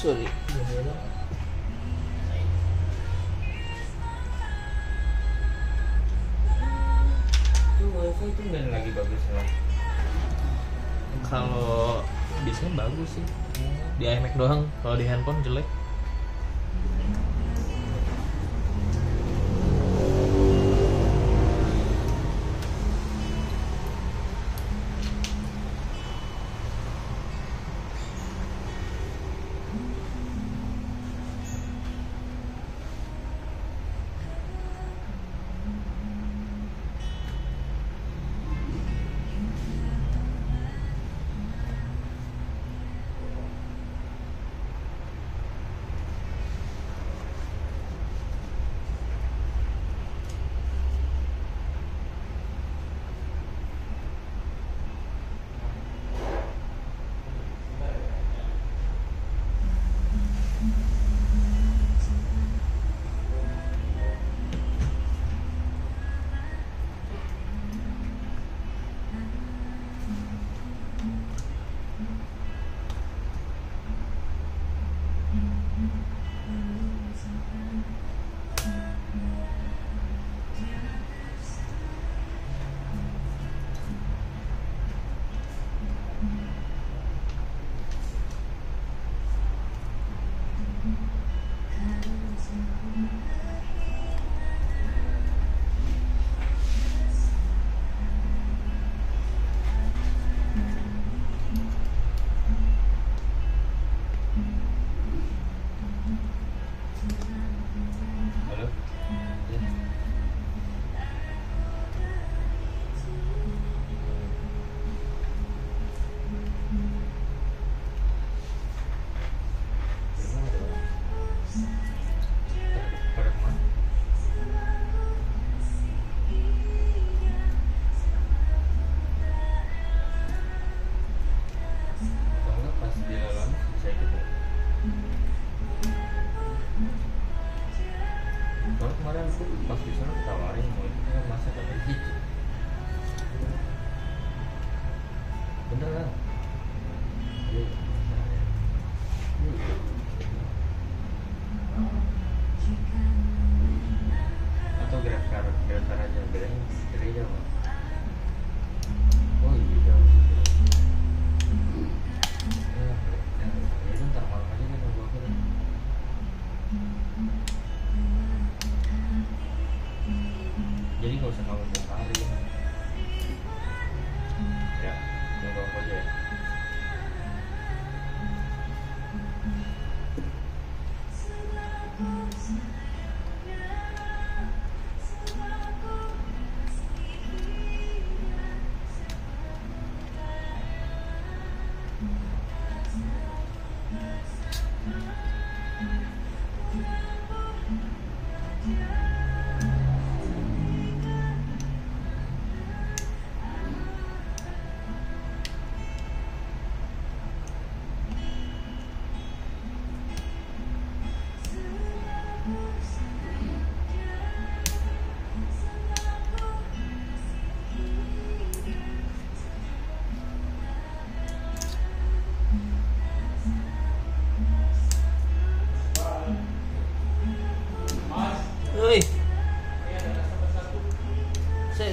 Sorry. Itu wifi itu main lagi bagus lah. Kalau biasanya bagus sih. Di iMac doang, kalau di handphone jelek.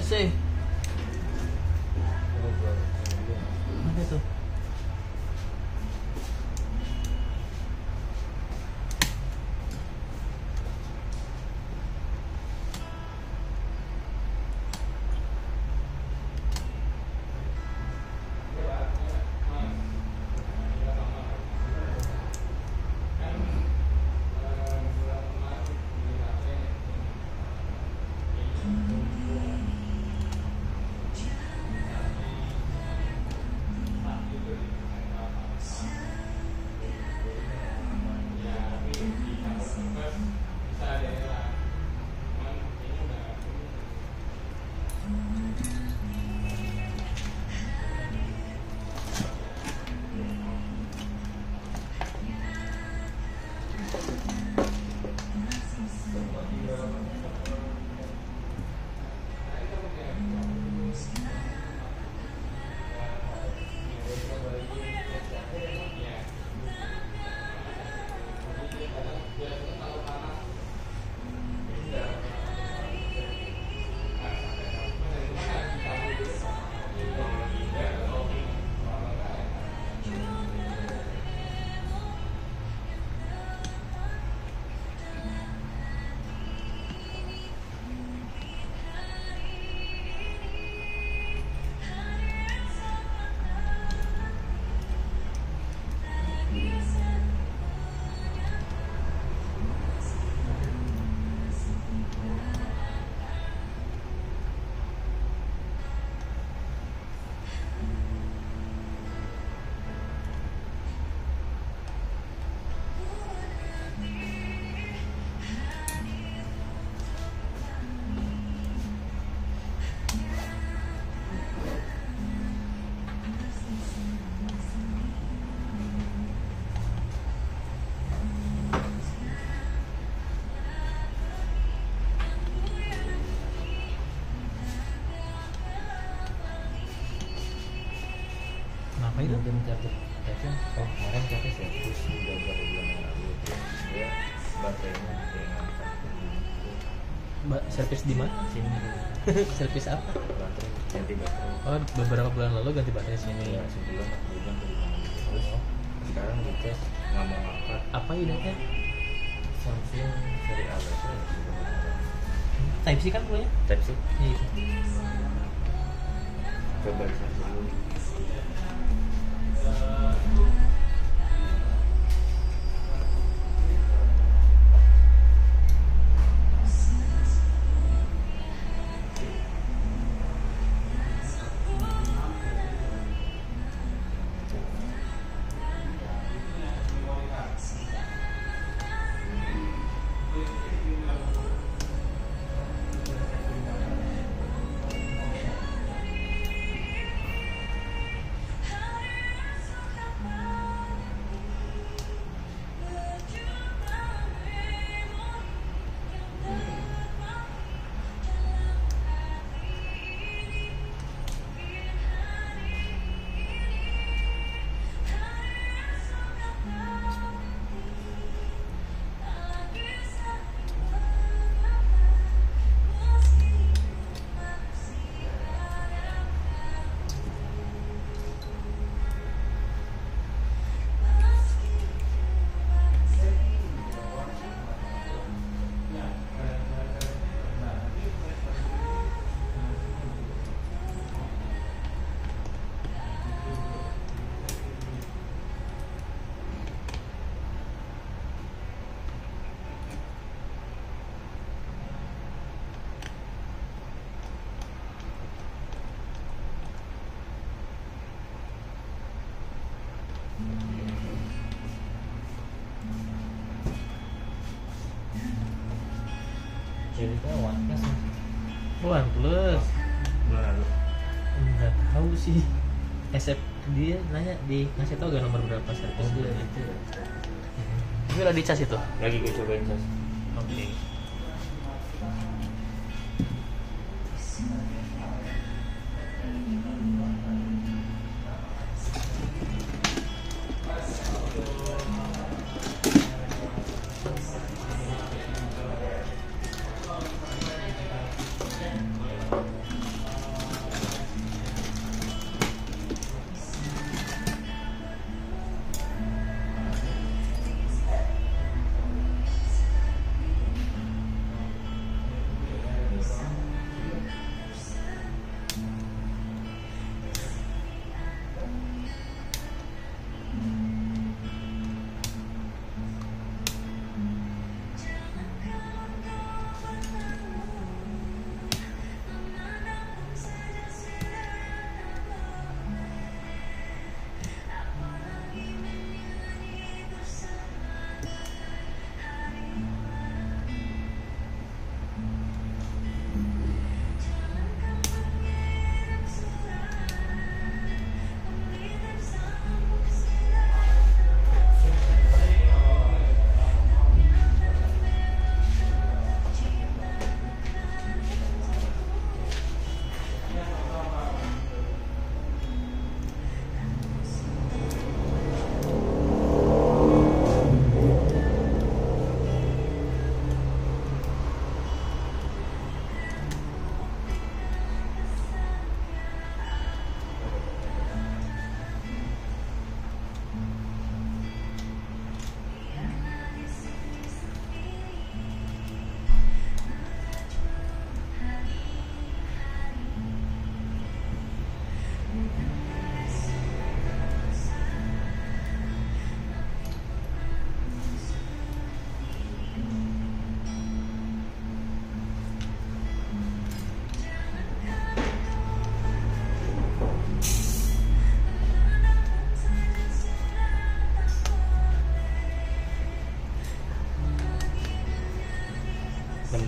sih. Mana tuh? Kenapa itu? Mungkin catat catat. Oh kemarin catat ya, terus udah berapa bulan yang lalu terus dia baterainya kayak ngangkat Mbak, servis di mana? sini Servis apa? baterai ganti baterai. Oh, beberapa bulan lalu ganti baterai sini. Ya sebulan 4 bulan dari mana gitu. Terus sekarang dites nggak mau ngangkat. Apa unitnya? Samsung seri A berapa ya sebenarnya? Type C kan punya? Type C. Iya itu. Coba di dulu. Jadi itu OnePlus ya? OnePlus. Bulan lalu. Nggak tahu sih. Except dia nanya di ngasih tau gak nomor berapa servis dia. Itu ya. Tapi udah dicas itu. Lagi gue cobain cas. Oke.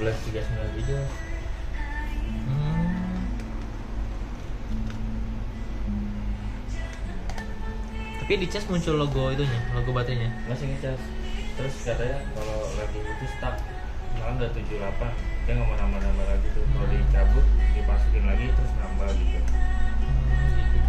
1639 gitu. Tapi di cas muncul logo itunya, logo baterainya. Masih ngecas. Terus katanya kalau lagi itu stuck, misalkan udah 78, dia nggak mau nambah-nambah lagi tuh. Kalau dicabut, dimasukin lagi terus nambah gitu. Gitu.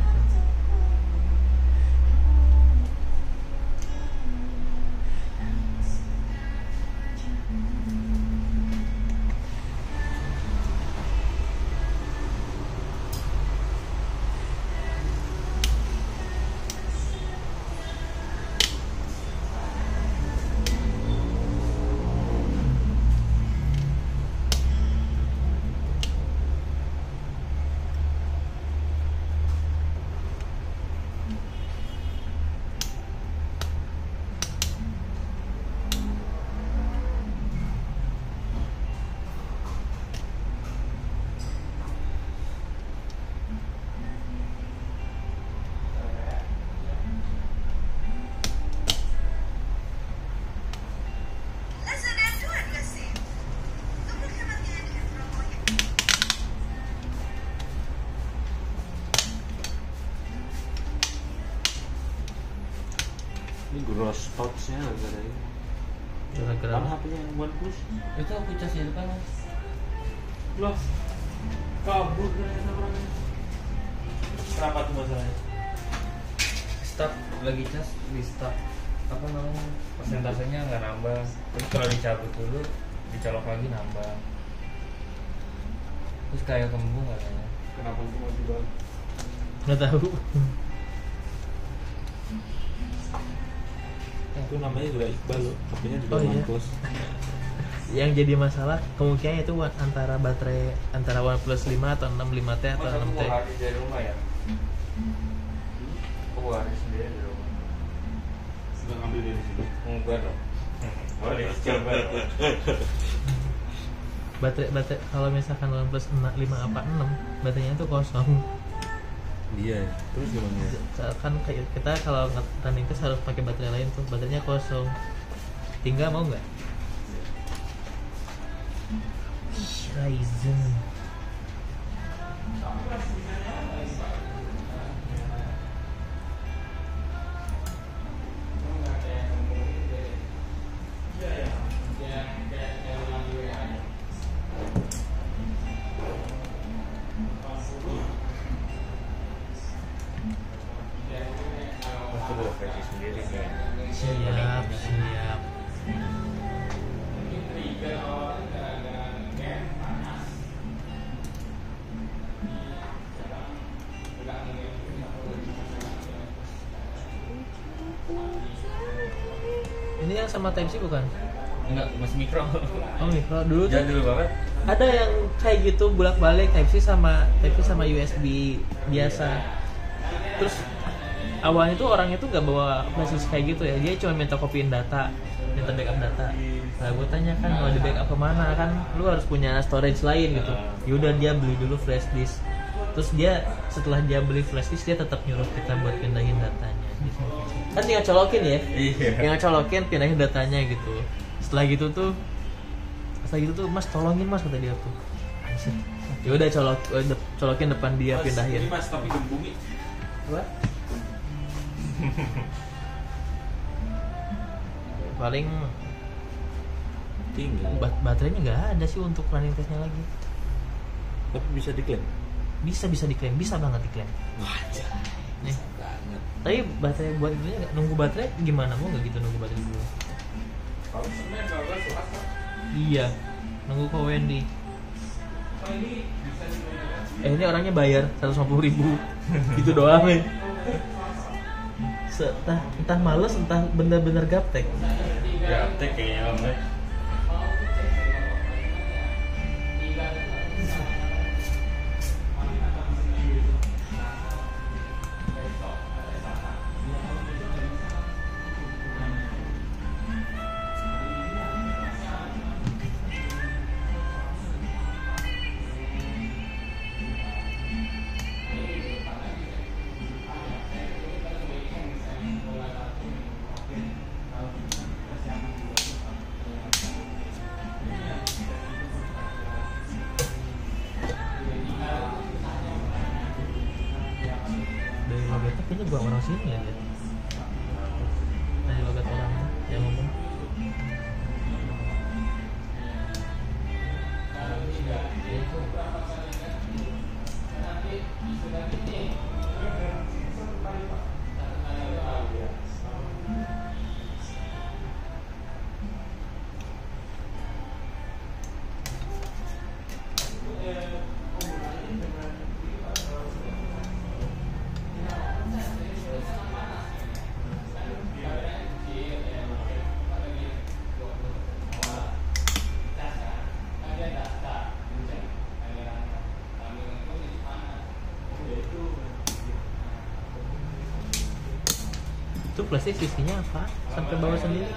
Ini gross touch-nya gara-gara ini. Gara-gara Mana HP-nya yang OnePlus? Itu aku casnya depan mas. Loh, kabur ternyata orangnya. Kenapa tuh masalahnya? Stuck lagi cas di stuck. Apa namanya? Persentasenya nggak nambah. Terus kalau dicabut dulu, dicolok lagi nambah. Terus kayak kembung katanya. Kenapa cuma juga? nggak tahu. Itu namanya juga Iqbal loh, HP-nya juga Oh, iya. OnePlus. Yang jadi masalah kemungkinan itu antara baterai antara OnePlus 5 atau 65T atau Mas, aku 6T. bawa hadis dari rumah ya? Aku bawa hadis sendiri dari rumah. Sudah ngambil dari sini. Enggak dong. Boleh coba. Baterai kalau misalkan OnePlus 5 apa 6, baterainya itu kosong. Iya, terus gimana? Kan kayak kita kalau running test harus pakai baterai lain tuh, baterainya kosong. Tinggal mau nggak? Ih, Ryzen. Aku bawa versi sendiri nih. Siap. Ini yang sama Type C bukan? Enggak, masih mikro. Oh mikro dulu tuh Jangan dulu banget. ada yang kayak gitu bolak-balik Type C sama USB biasa. Terus awalnya tuh orang itu nggak bawa flash kayak gitu ya, dia cuma minta copyin data, minta backup data. Nah gue tanya kan kalau di backup kemana, kan lu harus punya storage lain gitu. Yaudah dia beli dulu flash disk. Terus dia setelah dia beli flash disk dia tetap nyuruh kita buat pindahin datanya gitu. Kan tinggal colokin ya, Iya. tinggal colokin pindahin datanya gitu. Setelah gitu tuh mas tolongin mas kata dia tuh. Anjir. Ya udah colokin depan dia pindahin. Ini mas tapi gembungi. Apa? Paling Tinggal. baterainya nggak ada sih untuk running testnya lagi. Tapi bisa diklaim. Bisa diklaim, bisa banget diklaim. Wajah. Nih. Banget. Tapi baterai buat itunya nunggu baterai gimana, mau nggak gitu nunggu baterai dulu? Kalau sebenarnya kalau surat Iya, nunggu ke Wendy. Ini orangnya bayar 150.000 gitu doang ya. Entah males, entah bener-bener gaptek. Gaptek kayaknya banget. sini ya dia. Dari logat orang yang ngomong. Itu plastik sisinya apa? Sampai bawa sendiri?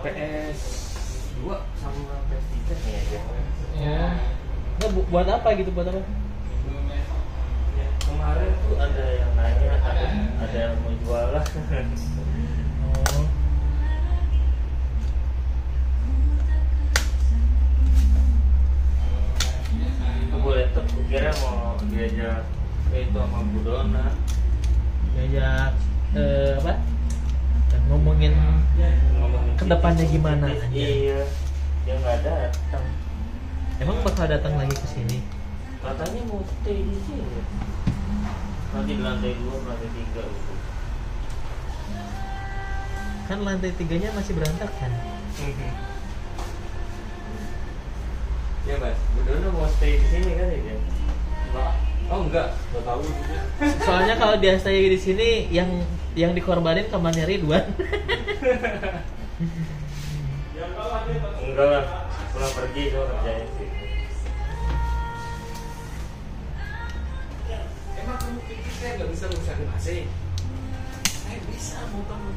PS2 sama PS3 kayaknya. Ya. Nggak buat apa gitu? Buat apa? Kemarin tuh ada yang nanya, ada yang mau jual lah. Oh. Gue laptop, gue kira mau diajak itu sama Bu Dona. Diajak apa? Ngomongin kedepannya gimana? Iya, dia nggak datang. Emang bakal datang lagi ke sini? Katanya mau stay di sini. Nanti di lantai 2, lantai 3 gitu. Kan lantai 3-nya masih berantakan. Ya mas, Bu Dona mau stay di sini kan ya? Enggak. Oh enggak tahu juga. Soalnya kalau dia stay di sini yang dikorbanin kamarnya Ridwan. Enggak lah, pulang pergi gue kerjain sih. Emang kamu pikir saya nggak bisa ngusahain AC? Saya bisa mau kamu.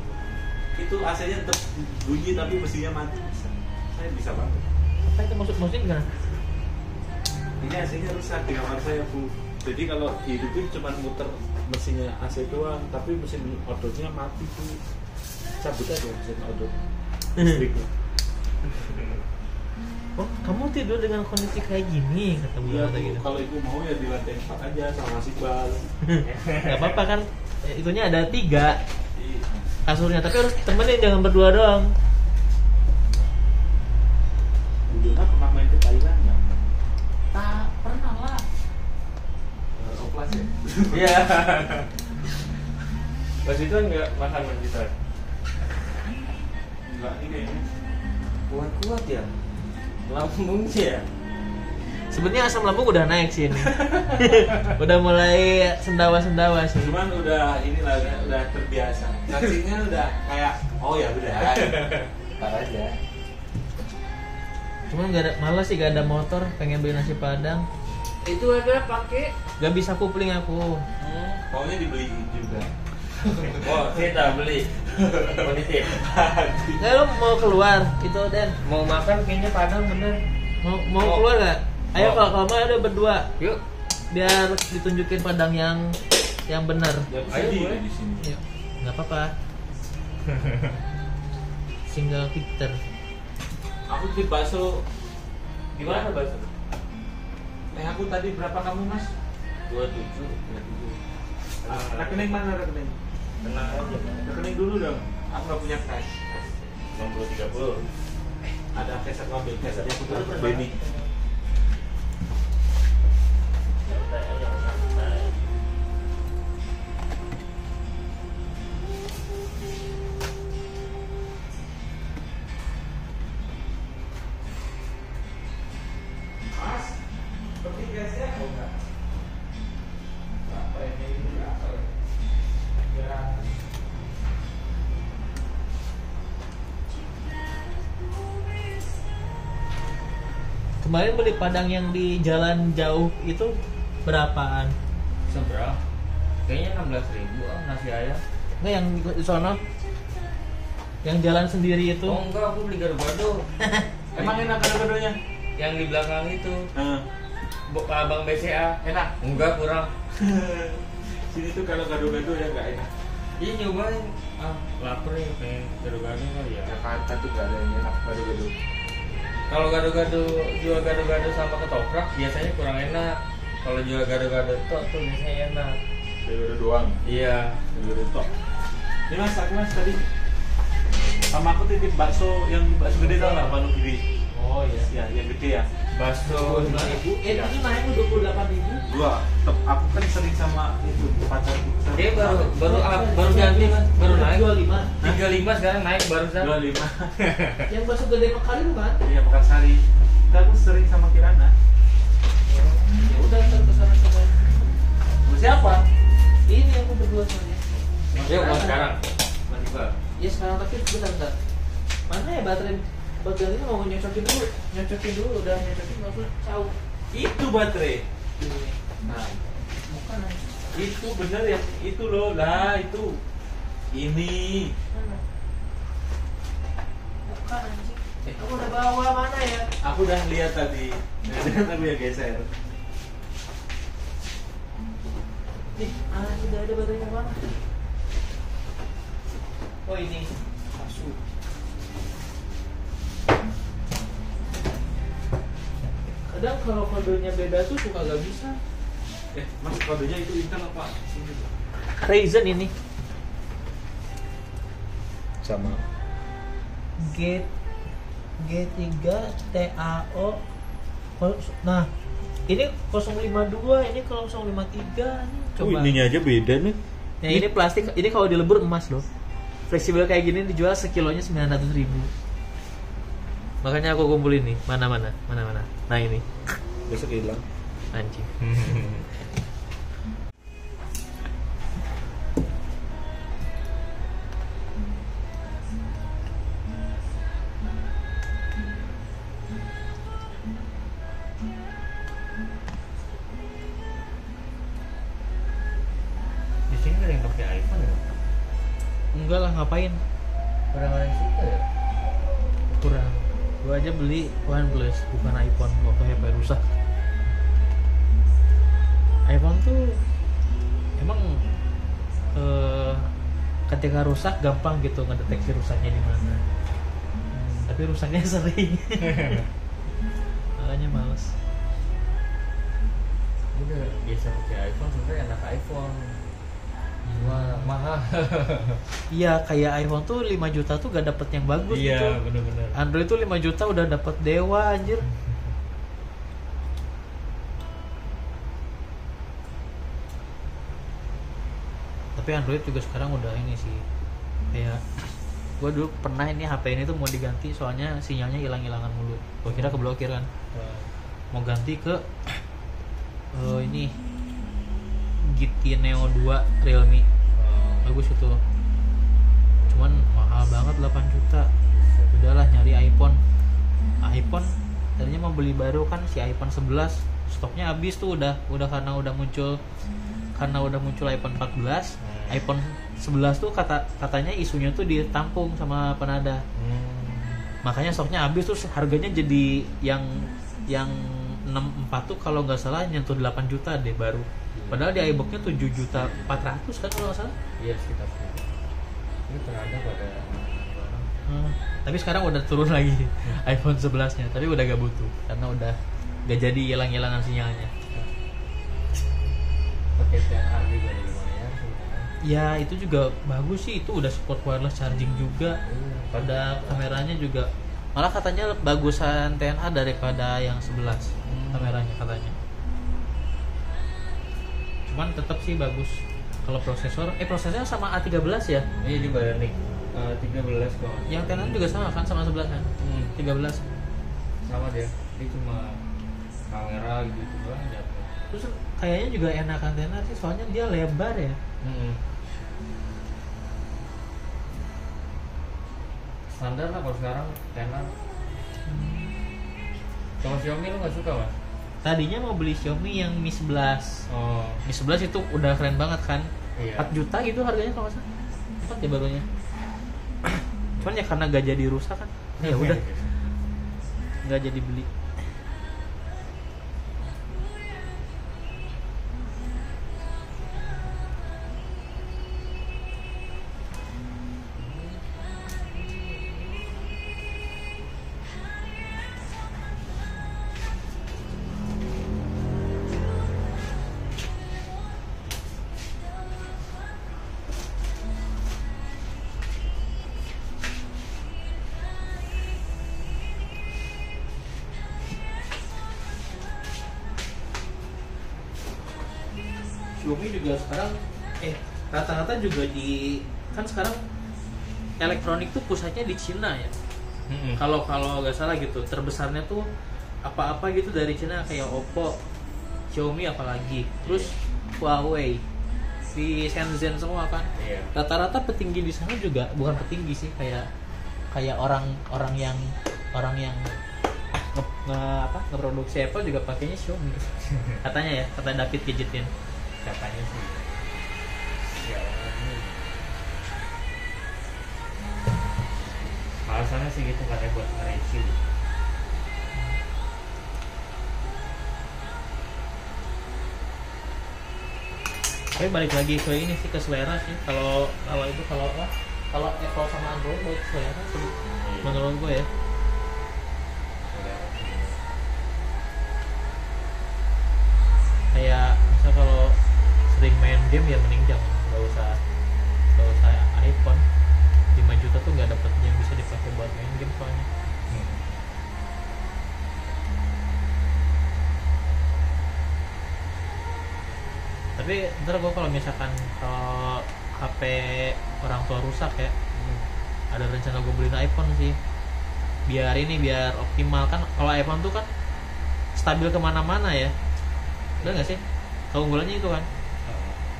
Itu AC-nya tetap bunyi tapi mesinnya mati bisa. Saya bisa banget. Apa itu maksudnya gimana? Ini AC-nya rusak di kamar saya Bu. Jadi kalau dihidupin cuma muter mesinnya AC doang, tapi mesin odornya mati Bu. Cabut aja mesin odor listriknya. Oh, kamu tidur dengan kondisi kayak gini, kata Bu Iya Dona Bu, gitu. kalau ibu mau ya di lantai 4 aja sama si bal. Gak apa-apa kan, itunya ada 3 kasurnya, tapi harus temenin, jangan berdua doang. Bu Dona pernah main ke Thailand nggak? Tak pernah lah. Oplas ya? Iya. Pas itu enggak makan mas kita. Enggak ini kayaknya. Kuat ya. Lambung sih ya. Sebenarnya asam lambung udah naik sih ini. Udah mulai sendawa-sendawa sih. Cuman udah inilah udah terbiasa. Nasinya udah kayak oh ya udah. Ntar aja. Cuman gak ada, malas sih gak ada motor, pengen beli nasi padang. Itu ada pakai. Gak bisa kupling aku. Maunya dibeli juga. Oh, kita beli. Mau nitip. Nggak, lo mau keluar itu Den? Mau makan kayaknya padang bener. Mau keluar gak? Ayo Mau. kalau mau ada berdua. Yuk. Biar ditunjukin padang yang benar. Ya bisa Ayo, di boleh. sini. Yuk, nggak apa-apa. Single Victor. Aku beli bakso. Gimana bakso? Aku tadi berapa kamu Mas? 27. Rekening mana rekening? Tenang aja. Rekening dulu dong. Aku nggak punya cash. 60 30. Ada cash aku ambil cash aja aku Dulu tuh pernah. Benny. Santai aja, santai. Mas, seperti gasnya mau nggak? Berapa ini? Berapa? Ya. Kemarin beli padang yang di jalan jauh itu berapaan? Seberapa? Kayaknya 16.000 nasi ayam. Nggak yang di sono? Yang jalan sendiri itu? Oh enggak, aku beli gado-gado. Emang enak gado-gadonya? Yang di belakang itu, Nah, Abang BCA. enak. Enggak, kurang. Sini tuh kalau gado-gado ya nggak enak. Iya nyobain. Ah, lapar ya pengen gado-gado kali ya. Jakarta tuh nggak ada yang enak gado-gado. Kalau gado-gado jual gado-gado sama ketoprak biasanya kurang enak. Kalau jual gado-gado tuh biasanya enak. Delivery doang. Iya. Delivery tok. Ini mas, aku mas tadi sama aku titip bakso yang bakso gede tau nggak, Manu gede. Oh iya. Ya, yang gede ya. Bakso 25.000. Itu naik 28.000. Gua, aku kan sering sama itu pacarku. dia baru ganti mas, baru naik 25. 35 sekarang naik barusan. 25. Yang bakso gede Mekali bukan? Iya, Pekarsari. Aku sering sama Kirana. Ya udah ntar kesana sama. Sama siapa? Ini aku berdua sama dia. Dia mau sekarang. Masih bal. Ya sekarang tapi bentar. Mana ya baterai ini mau nyocokin dulu udah nyocokin langsung jauh. Itu baterai. Ini. Nah, Bukan anjing. itu bener ya, itu loh lah itu. Ini. Mana? Bukan anjing. Aku udah bawa mana ya? Aku udah lihat tadi. Dan aku ya geser. Nih, udah ada baterainya mana? Oh ini. Asu. Kadang kalau kodenya beda tuh suka gak bisa. Mas kodenya itu Intel apa? Sini. Ryzen ini Sama. G3 TAO. Nah, ini 052, ini kalau 053 nih coba. Oh, ininya aja beda nih. Yang ini plastik, ini kalau dilebur emas loh. Fleksibel kayak gini dijual sekilonya 900.000. Makanya aku kumpulin nih, mana. Nah ini, Besok hilang. anjing. Di sini nggak ada yang pakai iPhone ya? Enggak lah, ngapain? Kurang ada yang suka ya? Kurang. Gua aja beli OnePlus, bukan iPhone waktu HP rusak. iPhone tuh emang ketika rusak gampang gitu ngedeteksi rusaknya di mana. Tapi rusaknya sering. Makanya males. Udah biasa pakai iPhone, sebenarnya enak iPhone. Cuma mahal. Iya, kayak iPhone tuh 5 juta tuh gak dapet yang bagus gitu. Iya, bener-bener. Android tuh 5 juta udah dapet dewa anjir. Tapi Android juga sekarang udah ini sih. Kayak gue dulu pernah ini HP ini tuh mau diganti soalnya sinyalnya hilang-hilangan mulu. Gue kira keblokir kan. Mau ganti ke ini GT Neo 2 Realme. Bagus itu. Cuman mahal banget 8 juta. Udahlah nyari iPhone. Tadinya mau beli baru kan si iPhone 11 stoknya habis tuh udah karena udah muncul iPhone 14. iPhone 11 tuh katanya isunya tuh ditampung sama penada. Makanya stoknya habis terus harganya jadi yang 64 tuh kalau nggak salah nyentuh 8 juta deh baru. Padahal di iBox-nya 7.400.000 kan kalau nggak salah. Iya sekitar segitu. Ini terada pada Tapi sekarang udah turun lagi iPhone 11-nya, tapi udah gak butuh karena udah gak jadi hilang-hilangan sinyalnya. pakai TNR juga dari lumayan sebenarnya. Ya itu juga bagus sih, itu udah support wireless charging juga. Pada kameranya juga malah katanya bagusan TNA daripada yang 11 kameranya katanya. Cuman tetap sih bagus. Kalau prosesornya sama A13 ya? Ini di Bionic 13 kok. Yang TNA juga sama kan, sama 11 kan? 13. Sama dia. Ini cuma kamera gitu doang ya. Terus kayaknya juga enakan TNA sih, soalnya dia lebar ya. Standar lah kalau sekarang tenar. Kalau Xiaomi lu nggak suka mas? Tadinya mau beli Xiaomi yang Mi 11. Oh Mi 11 itu udah keren banget kan. iya. 4 juta gitu harganya kalau nggak salah. 4 ya barunya. Cuman ya karena gak jadi rusak kan. Ya udah, nggak jadi beli. Xiaomi juga sekarang rata-rata juga kan sekarang elektronik tuh pusatnya di Cina ya. Kalau nggak salah gitu, terbesarnya tuh apa-apa gitu dari Cina, kayak Oppo, Xiaomi apalagi, terus Huawei di Shenzhen semua kan. Rata-rata petinggi di sana juga, bukan petinggi sih, kayak orang yang ngeproduksi Apple juga pakainya Xiaomi. Katanya ya, kata David Gadgetin. Katanya sih Xiaomi. Alasannya sih gitu, katanya buat nge-review. Tapi balik lagi ke ini sih, ke selera sih. Kalau Apple sama Android buat selera sih, menurut gue ya. Kayak misal kalau sering main game ya mending nggak usah iPhone. 5 juta tuh nggak dapet yang bisa dipakai buat main game soalnya. Tapi ntar gue kalau misalkan kalau HP orang tua rusak ya, ada rencana gue beliin iPhone sih, biar optimal kan. Kalau iPhone tuh kan stabil kemana-mana ya, udah nggak sih? Keunggulannya itu kan.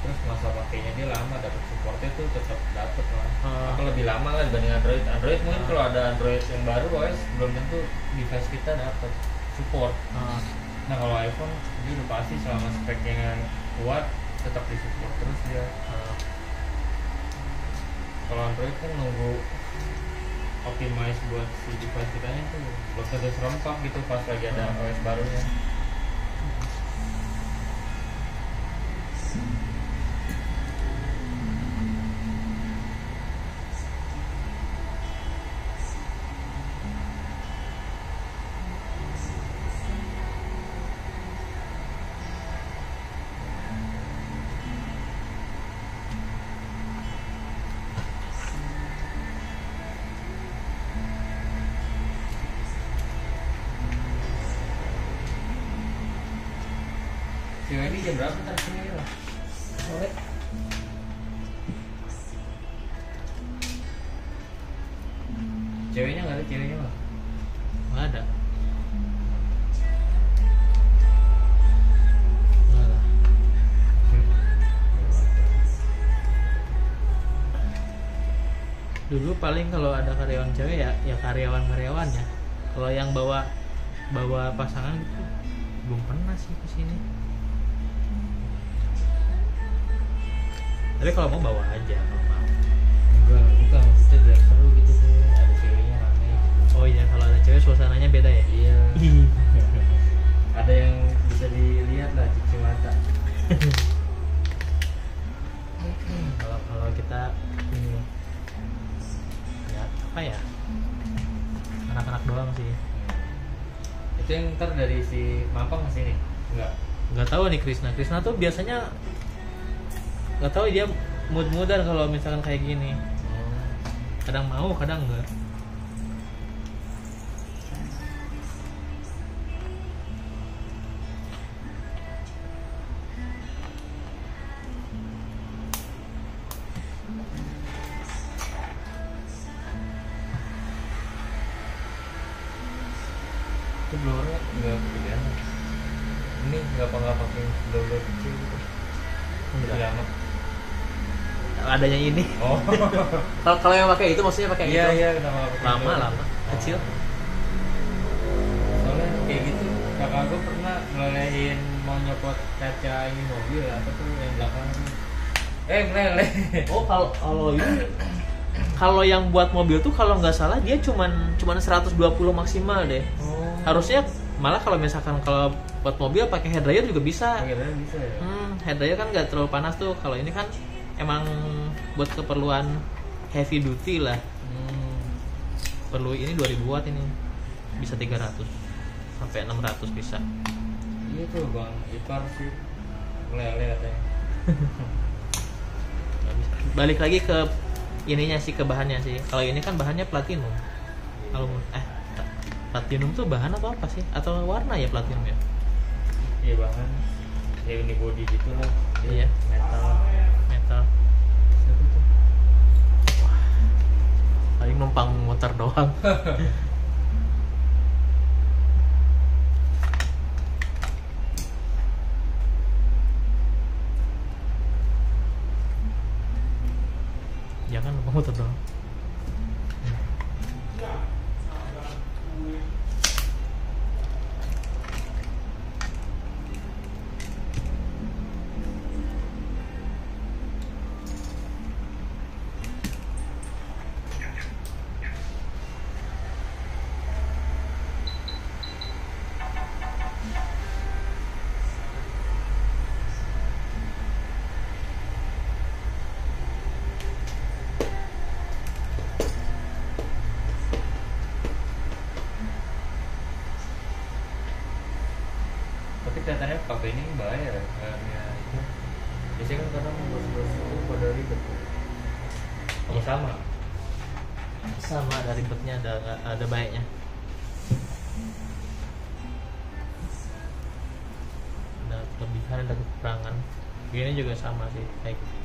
Terus masa pakainya dia lama, dapat supportnya tuh tetap dapat lah. Apa lebih lama lah dibanding Android mungkin kalau ada Android yang baru OS belum tentu device kita dapat support. Nah kalau iPhone dia udah pasti selama speknya kuat tetap disupport terus dia. Kalau Android kan nunggu optimize buat si device kitanya tuh belum tentu serempak gitu pas lagi ada OS barunya. Cewek ini jam berapa ntar sini lah? Sore. Ceweknya nggak ada, ceweknya nggak? Nggak ada. Dulu paling kalau ada karyawan cewek ya karyawan ya. Kalau yang bawa pasangan gitu belum pernah sih kesini. Tapi kalau mau bawa aja kalau mau. Bukan maksudnya biar seru gitu sih, ada ceweknya rame gitu. Oh iya, kalau ada cewek suasananya beda ya. Iya. Ada yang bisa dilihat lah cuci mata. Kalau kita ini ya apa ya, anak-anak doang sih. Itu yang ntar dari si Mampang ke sini? Nggak tahu nih Krisna tuh biasanya nggak tahu dia mood-moodan kalau misalkan kayak gini. Kadang mau, kadang enggak. Itu blowernya nggak kegedean. Ini nggak pakai blower kecil gitu. Enggak. Lama. Adanya ini. Oh. Kalau yang pakai itu maksudnya pakai itu. Iya, Lama, kecil. Soalnya kayak gitu, kakak gue pernah ngelehin mau nyopot kaca ini mobil apa tuh yang belakang tuh. Meleleh. Oh, kalau yang buat mobil tuh kalau nggak salah dia cuman 120 maksimal deh. Oh. Harusnya malah kalau misalkan kalau buat mobil pakai head dryer juga bisa. Kira-kira bisa ya. Head dryer kan nggak terlalu panas tuh. Kalau ini kan emang buat keperluan heavy duty lah. Perlu ini 2000 watt ini. Bisa 300 sampai 600 bisa. Iya tuh Bang Ipar sih meleleh katanya. Balik lagi ke ininya sih, ke bahannya sih. Kalau ini kan bahannya platinum. Kalau platinum tuh bahan atau apa sih? Atau warna ya platinum ya? Iya bahan. Ya ini body gitu lah. Iya, metal. Siapa tuh? Paling numpang motor doang. Jangan numpang motor doang. Tapi kelihatannya pakai ini bahaya ya, kayak itu. Biasanya kan kadang bos-bos itu pada ribet tuh. Apa sama? Sama, ada ribetnya, ada baiknya. Ada kelebihan, ada kekurangan. Ini juga sama sih kayak gitu.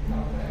Iya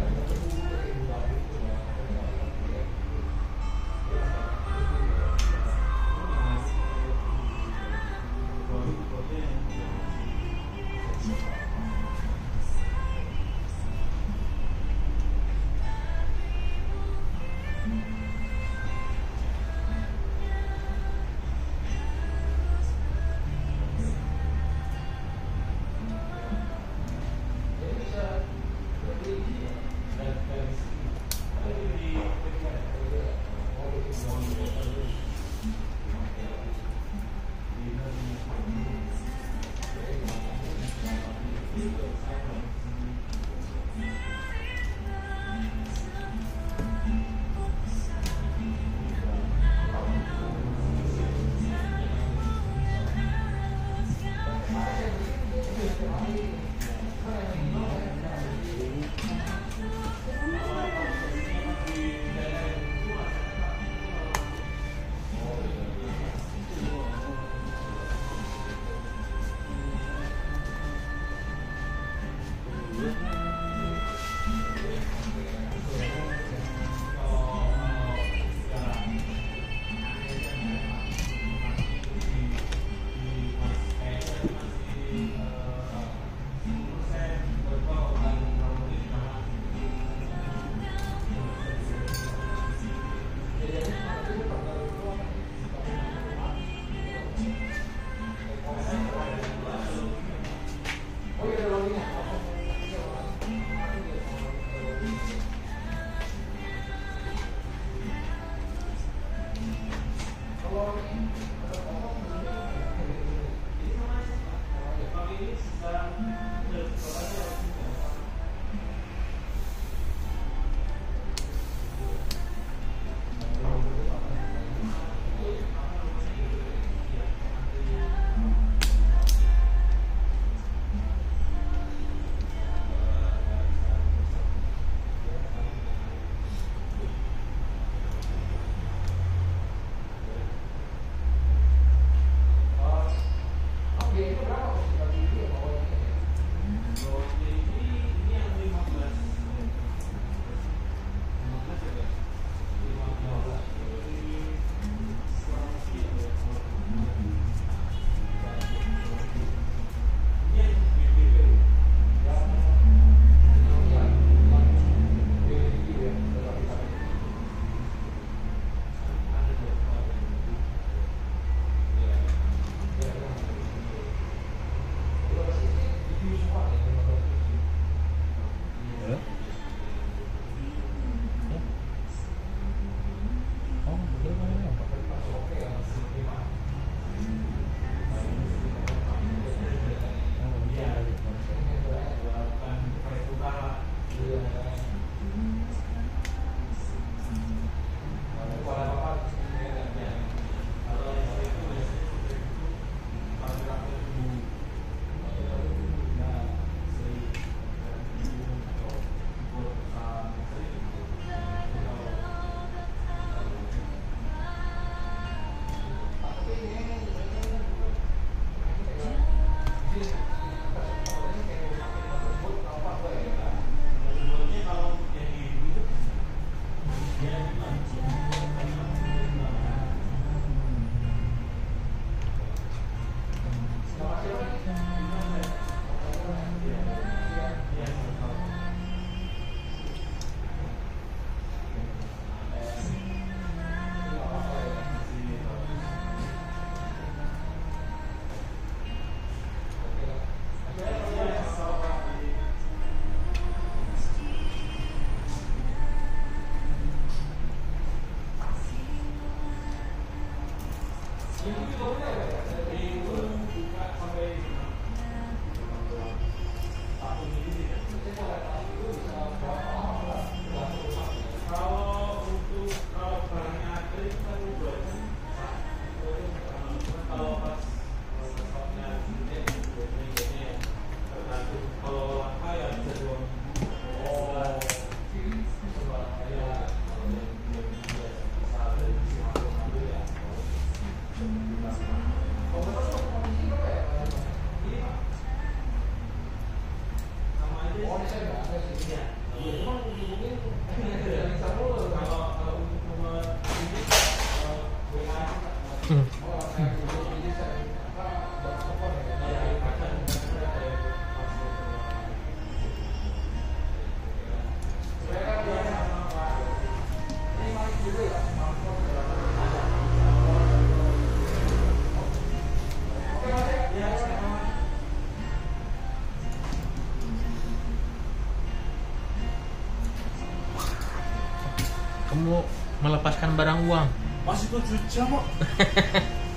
kamu melepaskan barang uang. Masih 7 jam kok.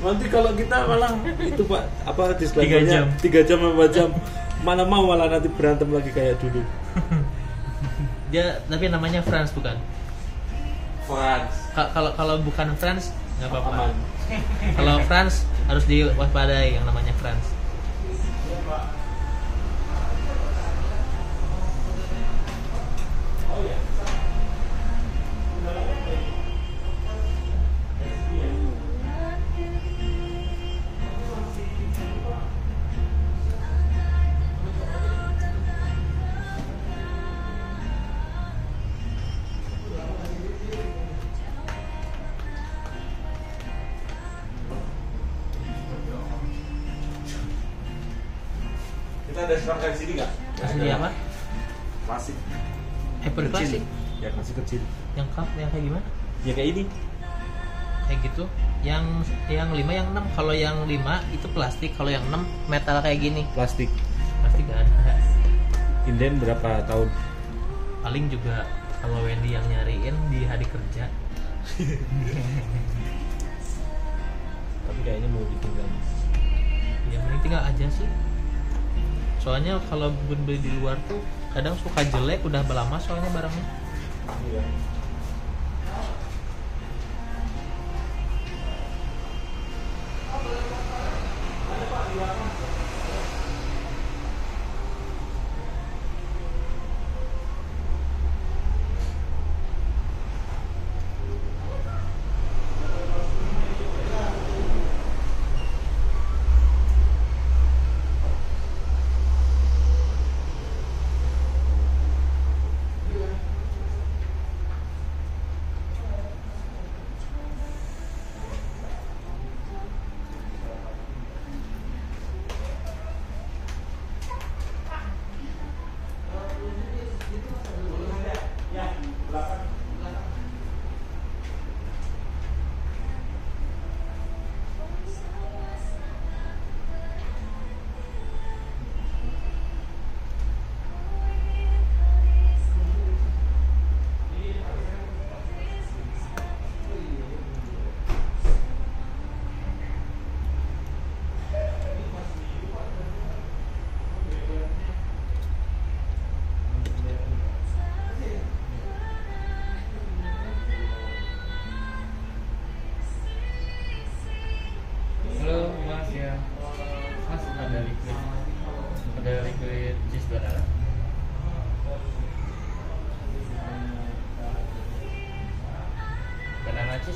Nanti kalau kita malah itu Pak, apa 3 disclaimer-nya jam. 3 jam 4 jam. Mana mau malah nanti berantem lagi kayak dulu. Dia tapi namanya France bukan? France. Kalau bukan France nggak apa-apa. Aman. Kalau France harus diwaspadai yang namanya France. Kita ada serangkaian sini nggak? Asli apa? Klasik. Hyper klasik. Ya klasik kecil. Yang kayak gimana? Ya kayak ini. Kayak gitu. Yang 5, yang 6. Kalau yang 5 itu plastik, kalau yang 6 metal kayak gini. Plastik. Pasti gak ada. Inden berapa tahun? Paling juga kalau Wendy yang nyariin di hari kerja. Tapi kayaknya mau ditinggal. Ya mending tinggal aja sih. Soalnya kalau beli di luar tuh kadang suka jelek, udah lama soalnya barangnya. Iya. Halo Mas ya. Mas ada liquid cheese banana.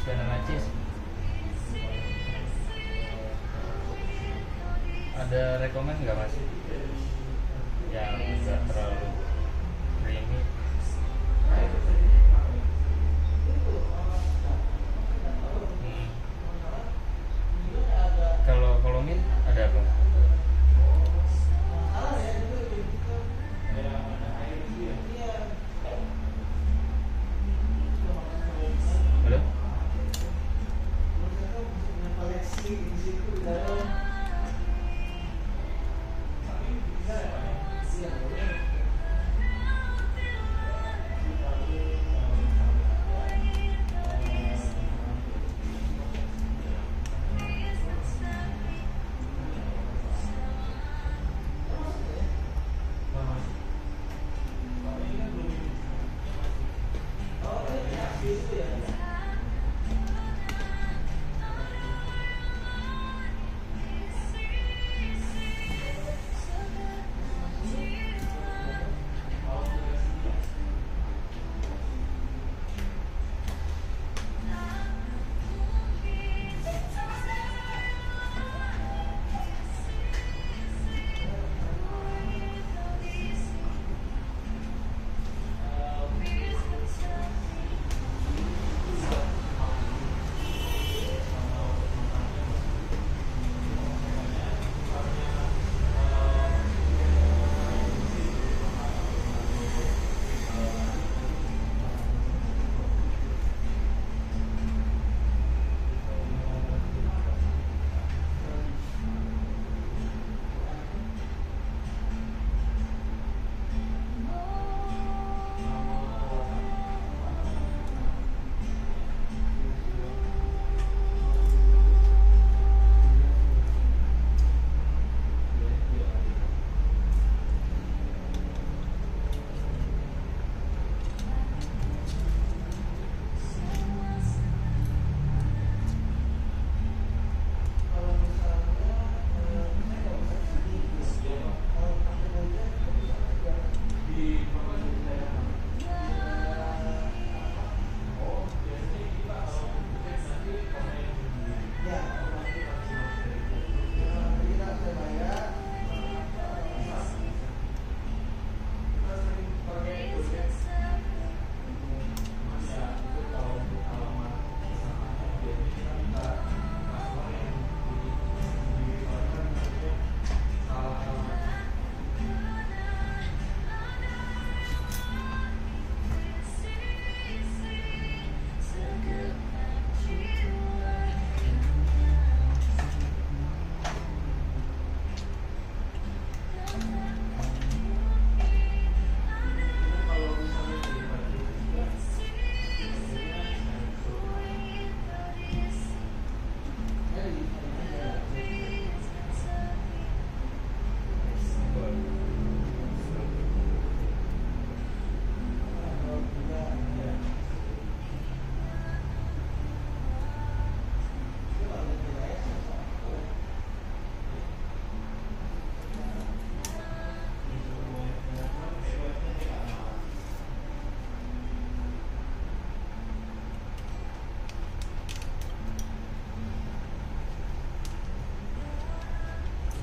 Banana cheese. Ada rekomend nggak Mas? Yang nggak terlalu creamy. Kalau min ada apa? Halo?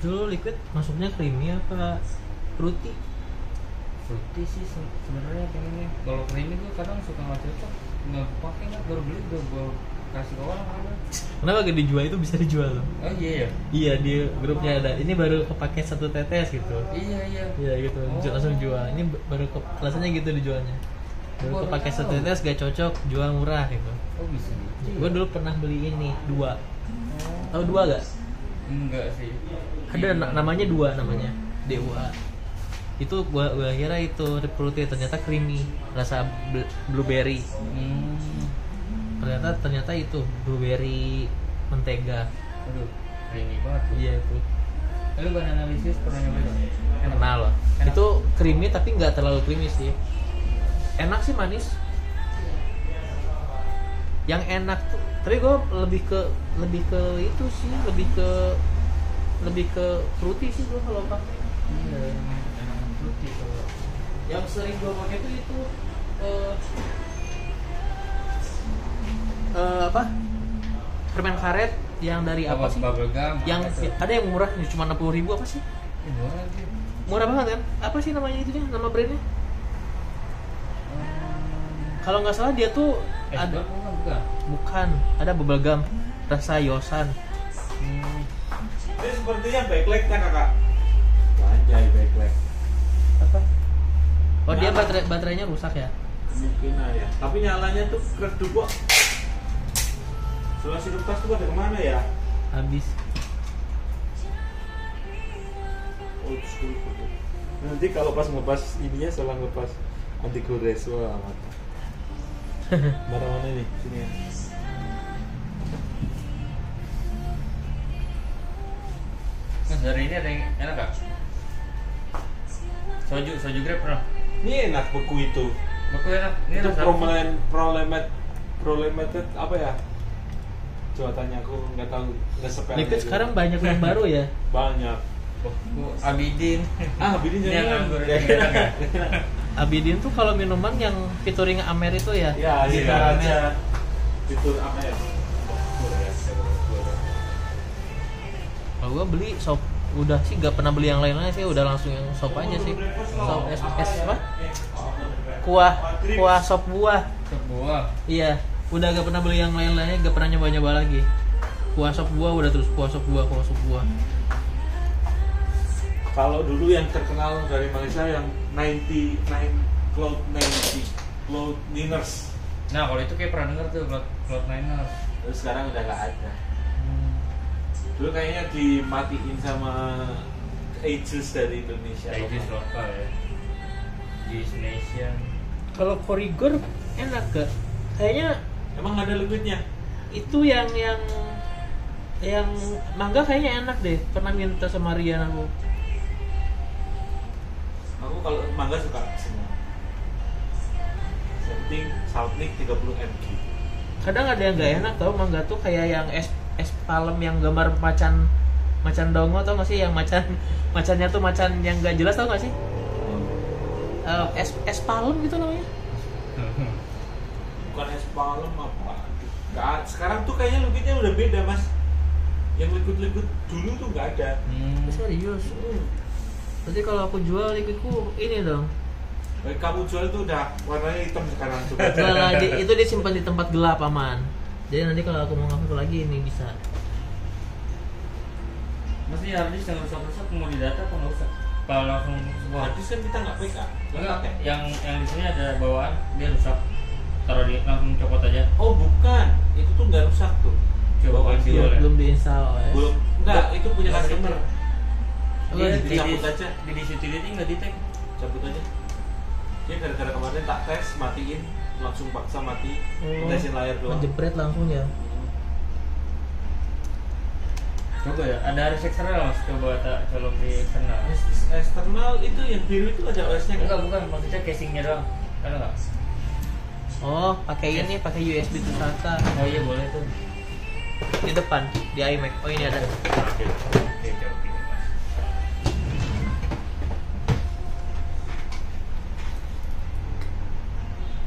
Dulu liquid masuknya creamy apa fruity? Fruity sih sebenarnya pengennya. Kalau creamy gue kadang suka nggak cocok, nggak pakai, nggak baru beli gue kasih ke orang ada. Kenapa gak dijual? Itu bisa dijual loh. Oh iya ya. Iya, di grupnya ada. Ini baru kepake 1 tetes gitu. Iya. Iya gitu. Oh. Langsung jual. Ini baru alasannya gitu dijualnya. Baru Baru kepake 1 tahu. tetes gak cocok, jual murah gitu. Oh bisa gitu. Gue dulu pernah beli ini 2. Tahu 2 gak? Enggak sih. Ada namanya 2 namanya. DUA. Itu gua kira itu fruity, ternyata creamy, rasa blueberry. Ternyata itu blueberry mentega. Aduh, creamy banget tuh. Iya itu. Lu banana analisis pernah nyobain? Kenal loh. Enak. Itu creamy tapi nggak terlalu creamy sih. Enak sih, manis. Yang enak tuh, tapi gue lebih ke itu sih, lebih ke fruity sih gue kalau pakai. Iya, enak fruity kalau. Yang sering gue pakai tuh itu apa? Permen karet yang dari apa sih? Bubble gum. Yang ada yang murah nih, cuma 60.000 apa sih? murah lagi. Murah banget kan? Apa sih namanya itunya? Nama brandnya? Kalau nggak salah dia tuh ada bukan, ada bubble gum rasa yosan. Ini sepertinya backlight-nya kakak. Anjay, backlight. Apa? Oh, dia Nyala. baterainya rusak ya? Kemungkinan ya. Tapi nyalanya tuh redup kok. Sulasi lepas tuh pada kemana ya? Habis. Old school. Nanti kalau pas ngepas ininya salah ngepas anti gores, wah mata. Barang mana nih? Sini ya. Mas dari ini ada yang enak gak? Soju grape pernah? Ini enak beku itu. Beku enak. Ini Itu rasa prolemated apa ya? Coba tanya, aku nggak tahu, nggak sepele. Liquid sekarang banyak yang baru ya. Banyak. beku Abidin. Abidin Ini yang jangan. anggur ini enak ya? Abidin tuh kalau minuman yang featuring Amer itu ya. Ya, Iya, kita Amer. aja. Fitur apa ya? Kalau gua beli sop, udah sih gak pernah beli yang lain-lain sih, udah langsung yang sop aja sih. Sop es apa? Kuah sop buah. Sebuah. Iya, udah gak pernah beli yang lain-lainnya, gak pernah nyoba-nyoba lagi. Kuah sop buah udah terus kuah sop buah. Kalau dulu yang terkenal dari Malaysia yang 99 Cloud 90 Cloud Niners. Nah kalau itu kayak pernah denger tuh Cloud Niners. Terus sekarang udah nggak ada. Dulu kayaknya dimatiin sama Aegis dari Indonesia. Aegis lokal ya. Aegis Nation. Kalau Korigor enak gak? Kayaknya Emang ada liquidnya? itu yang mangga kayaknya enak deh. Pernah minta sama Rian aku. Aku kalau mangga suka semua. Yang penting Saltnik 30 mg. Kadang ada yang nggak enak tau, mangga tuh kayak yang es palem yang gambar macan dongo, tau gak sih, yang macannya tuh macan yang nggak jelas, tau gak sih? Es palem gitu namanya. Bukan es palem apa? Nggak, sekarang tuh kayaknya liquidnya udah beda mas. Yang liquid dulu tuh nggak ada. Serius? Berarti kalau aku jual liquidku ini dong. Kamu jual tuh udah warnanya hitam sekarang tuh. Nah, itu disimpan di tempat gelap, aman. Jadi nanti kalau aku mau ngaku lagi ini bisa. Masih harddisk yang rusak-rusak mau didata apa nggak usah? Kalau langsung semua. Harddisk kan kita nggak PK. Enggak, yang di sini ada bawaan dia rusak. Taruh di langsung copot aja. Oh bukan, itu tuh nggak rusak tuh. Coba Bawaan kasih dia. boleh. Belum diinstal OS. Belum. Enggak, itu punya Nggak customer. Oh, Dia dicabut aja. Di utility nggak di tag. Cabut aja. Dia gara-gara kemarin tak tes, matiin, langsung paksa mati, Oh. tesin layar doang. Jepret langsung ya. Coba ya, ada harus eksternal mas, coba tak colok di eksternal. Eksternal itu yang biru itu ada OS-nya Enggak, bukan, maksudnya casingnya doang. Ada nggak? Oh, pakai ini, pakai USB tuh SATA Oh iya boleh tuh. di depan di iMac. Oh ini ada. Oke, coba ini mas.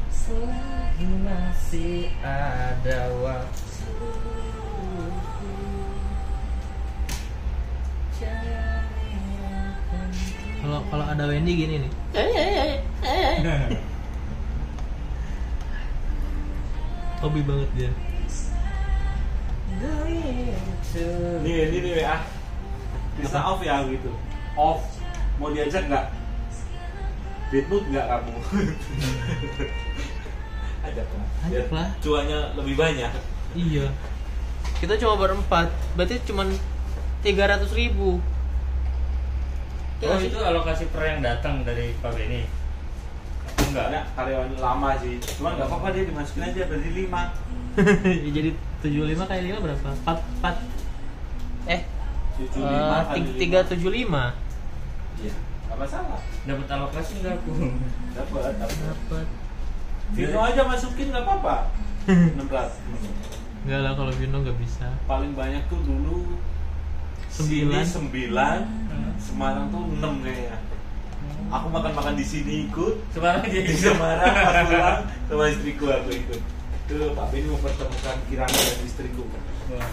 Selagi masih ada waktu, jangan kalau ada Wendy gini nih. Hobi banget dia. Ini WA. Bisa off ya gitu. Off. Mau diajak nggak? Beatmood nggak kamu? Ajak lah. Cuannya lebih banyak. Iya. Kita cuma berempat, berarti cuma 300.000. Oh itu alokasi per yang datang dari Pak Benny? Enggak, karyawan lama sih. Cuma nggak apa-apa dia dimasukin aja berarti 5. Jadi 75 kali 5 berapa? 4 375. Iya, nggak masalah. Dapat alokasi nggak aku? Dapat. Vino aja masukin nggak apa-apa. 600. Enggak lah kalau Vino nggak bisa. Paling banyak tuh dulu 9. 9, Semarang tuh 6 kayaknya. Aku makan di sini ikut. Semarang dia Di Semarang pas pulang sama istriku aku ikut. Tuh Pak Ben mempertemukan Kirana dan istriku.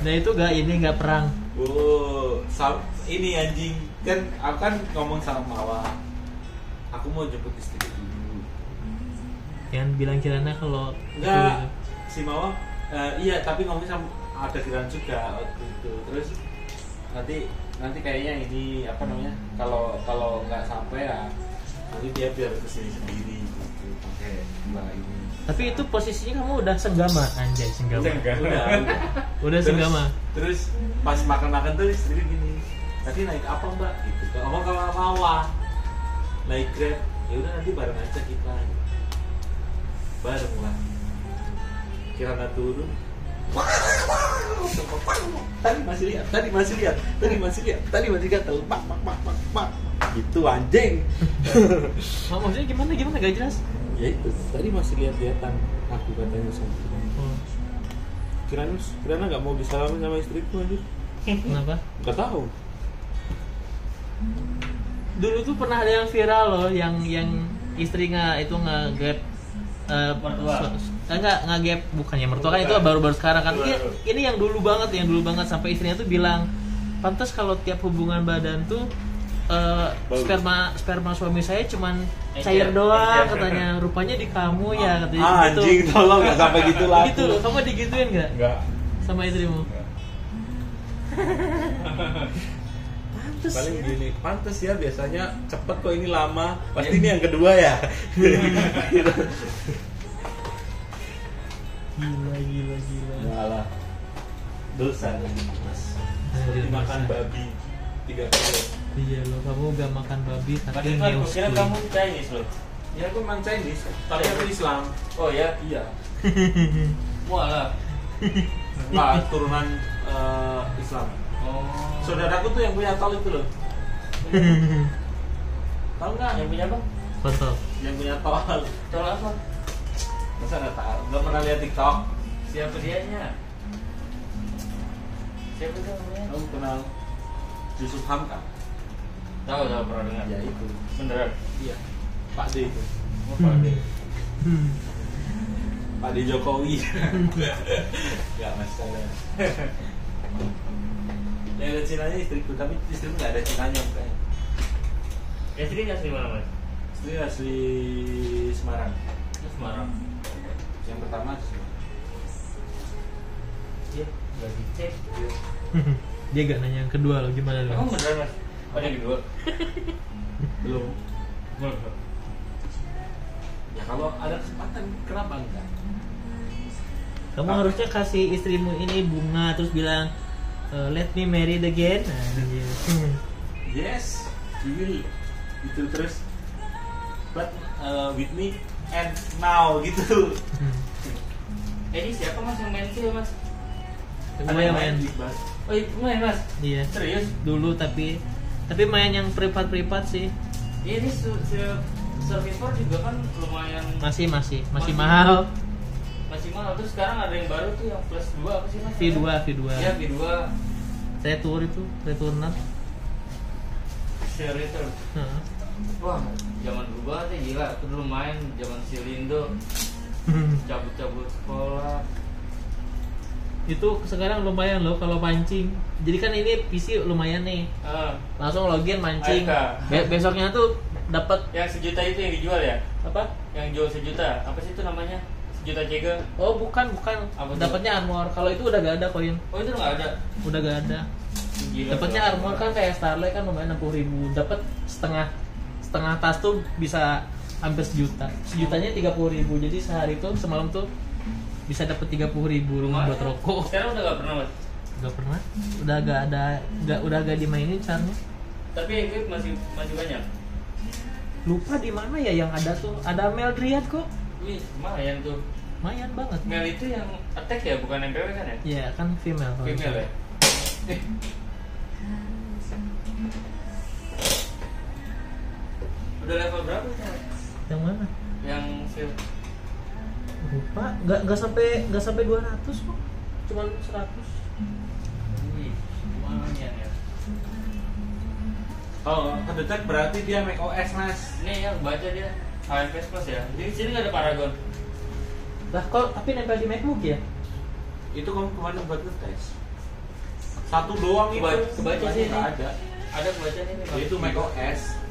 Nah itu nggak perang. Oh, ini anjing kan aku kan ngomong sama Mawa. Aku mau jemput istriku dulu. Yang bilang Kirana kalau Enggak, si Mawa iya tapi ngomong sama ada Kirana juga waktu itu. Terus nanti kayaknya ini apa namanya? Kalau nggak sampai ya nanti dia biar kesini sendiri gitu pakai mbak ini. Tapi itu posisinya kamu udah senggama, anjay senggama. Udah Terus- senggama. Terus pas makan tuh istri gini, tadi naik apa mbak? Gitu. Ngomong sama Mawa, naik Grab. Ya udah nanti bareng aja kita. Bareng lah. Kirana turun. Tadi masih lihat tahu pak. Gitu anjing. Maksudnya gimana gak jelas? Ya itu, tadi masih lihat-lihatan aku katanya sama Kirana nggak mau disalamin sama istriku anjir. Kenapa? Nggak tahu. Dulu tuh pernah ada yang viral loh, yang istri nge-gap Mertua. nge-gap bukannya mertua kan itu baru-baru sekarang kan. Ini yang dulu banget sampai istrinya tuh bilang, pantas kalau tiap hubungan badan tuh sperma suami saya cuman cair doang katanya, rupanya di kamu ya katanya gitu. Anjing tolong nggak sampai gitu lah. Gitu loh, kamu digituin nggak Enggak. sama istrimu? Paling gini, pantes ya biasanya cepet kok ini lama. Pasti ini yang kedua ya. Gila. Malah dosa mas. Dimakan babi 3 kilo. Iya loh, kamu gak makan babi tapi Tapi kan ngeus kira kamu Chinese loh. Ya aku memang Chinese, tapi aku Islam. Oh ya? Iya. Mualah. Nah, turunan Islam. Oh. Saudaraku tuh yang punya tol itu loh. Tahu nggak? Yang punya apa? kontol. Yang punya tol. Tol apa? Masa nggak tahu? Nggak pernah lihat TikTok? Siapa dianya? Siapa itu namanya? Kamu kenal Yusuf Hamka? Tahu pernah dengar. Ya itu. Beneran. Iya. Pak D itu. Oh, Pak D. Pak D Jokowi. Gak masalah. Yang ada Cinanya istriku, tapi istriku nggak ada Cinanya kayaknya. Istri asli mana mas? Istri asli Semarang. Semarang. Yang pertama di Semarang. Iya, nggak dicek. Dia gak nanya yang kedua loh, gimana Kamu loh? beneran mas? Oh yang kedua. Belum. Belum. Ya kalau ada kesempatan kenapa enggak? Kamu harusnya kasih istrimu ini bunga terus bilang let me marry again. Nah, gitu. Yes, we will. Itu terus. But with me and now gitu. Ini siapa mas yang main itu ya mas? Gue yang main. Iqbal. Oh itu main mas? Iya. Serius? Dulu tapi main yang privat sih. Ini Survivor juga kan lumayan Masih mahal. Masih mahal. Terus sekarang ada yang baru tuh yang plus 2 apa sih mas? V2. Iya V2 Return itu, returnan. Share Return. Heeh. Wah, zaman dulu banget ya gila. Aku dulu main zaman si Lindo, cabut-cabut sekolah. Itu sekarang lumayan loh kalau mancing. Jadi kan ini PC lumayan nih. Langsung login mancing. Besoknya tuh dapat yang 1 juta itu yang dijual ya? apa? Yang jual 1 juta. Apa sih itu namanya? 1 juta cega. Oh, bukan. Dapatnya armor. Kalau itu udah gak ada koin. Oh, itu nggak ada. Udah gak ada. Gila, Dapatnya armor kan kayak Starlight kan lumayan 60.000. Dapat setengah tas tuh bisa hampir 1 juta. 1 jutanya 30.000. Jadi sehari tuh semalam tuh bisa dapat 30.000 buat rokok. Sekarang udah gak pernah, Mas? Gak pernah. Udah gak dimainin caranya. Tapi equip masih banyak. Lupa di mana ya yang ada tuh. Ada Meldriad kok. Wih, lumayan tuh. Lumayan banget. Mel itu yang attack ya, bukan MPW kan ya? Iya, kan female. Female ya? Udah level berapa sih? Yang mana? Yang field. Lupa. Gak sampai 200 kok. Cuman 100. Wih, lumayan ya. Oh, kedetek berarti dia Mac OS, Mas. Ini yang baca dia HFS Plus ya. Di sini nggak ada Paragon. Lah kok tapi nempel di MacBook ya? Itu kamu kemarin buat ngetes. Satu doang itu. Kebaca sih nggak ini. ada. Ada kebaca nih. Itu Mac OS.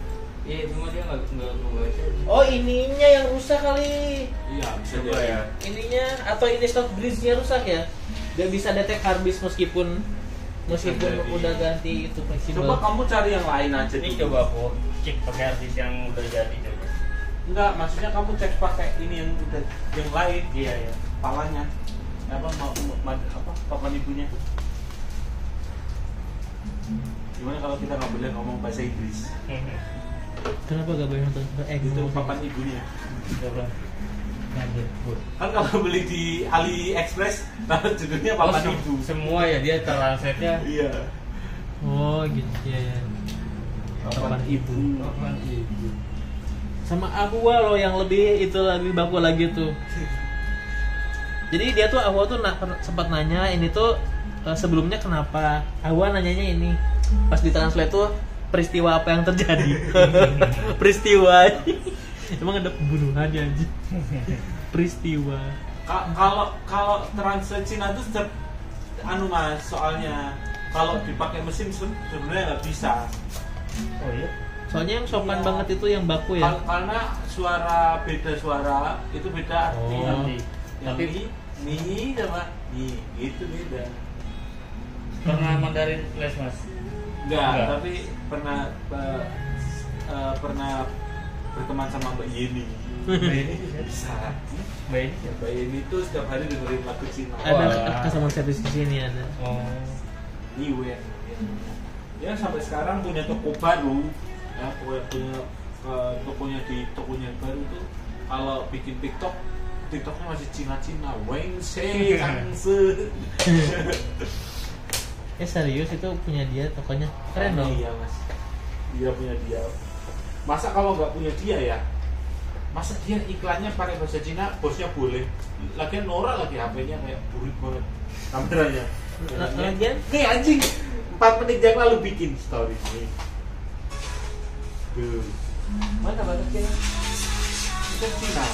Iya, cuma dia nggak kebaca. Oh, ininya yang rusak kali. Iya, bisa Coba jadi. ya. Ininya atau ini stock bridge-nya rusak ya? Gak bisa detect harddisk meskipun Jadi. udah ganti itu fleksibel. Coba kamu cari yang lain aja. Ini dulu. coba aku cek pakai artis yang udah jadi coba. Enggak, maksudnya kamu cek pakai ini yang udah yang lain. Iya ya. Palanya. Apa papan ibunya? Gimana kalau kita nggak boleh ngomong bahasa Inggris? Kenapa gak boleh nonton? Itu papan ibunya. Coba. Kan kalau beli di AliExpress, taruh judulnya papan ibu. Semua ya dia translate-nya. Iya. Oh gitu ya. Papan ibu. Papan ibu. Sama Aqua loh yang lebih baku lagi tuh. Jadi dia tuh Aqua tuh sempat nanya ini tuh sebelumnya kenapa. Aqua nanyanya ini. Pas ditranslate tuh peristiwa apa yang terjadi. Peristiwa. Emang ada pembunuhan ya anjing. Peristiwa. Kalau translate Cina itu Mas, soalnya kalau dipakai mesin sebenarnya nggak bisa. Oh iya. Soalnya yang sopan Iya. banget itu yang baku ya. Karena beda suara itu beda arti. Oh. Tapi ni sama ni itu beda. Pernah Mandarin les Mas? Enggak, tapi pernah berteman sama Mbak Yeni. Mbak ini Bisa. Mbak ini siapa? Mbak Yeni itu setiap hari dengerin lagu Cina. Ada customer service di sini ada. Oh. Niwen. Ya sampai sekarang punya toko baru. Ya punya tokonya baru tuh. Kalau bikin TikToknya masih Cina-Cina. Wengse, Kangse. Serius itu punya dia tokonya keren dong. Iya Mas. Dia punya dia. Masa kalau nggak punya dia ya? Masa dia iklannya pakai bahasa Cina, bosnya boleh. Lagian norak lagi HP-nya kayak burik banget kameranya. Lagian nih anjing 4 menit yang lalu bikin story ini. Tuh. mana batasnya? Itu Cina.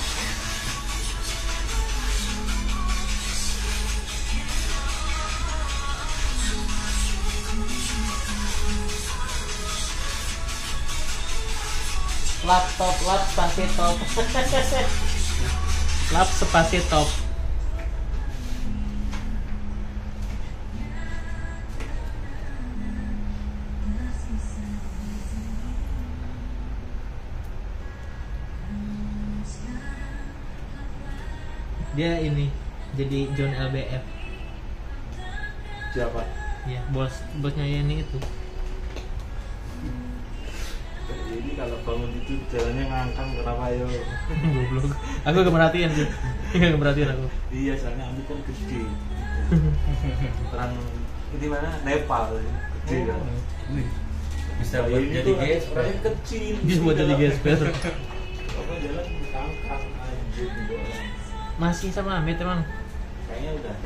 Laptop lap spasi top. Lap spasi top. Dia ini jadi John LBF. Siapa? Ya, bosnya ini itu. Ini kalau bangun itu jalannya ngangkang kenapa yo? Goblok. Aku gak merhatiin sih. Gak merhatiin aku. Iya, soalnya Ami kan gede. Orang di mana? Nepal. Gede kan. Bisa buat Ini jadi tuh GS orangnya kecil. Bisa buat jadi gesper. Apa jalan ngangkang anjir gitu orang. Masih sama Amit emang. Kayaknya udah.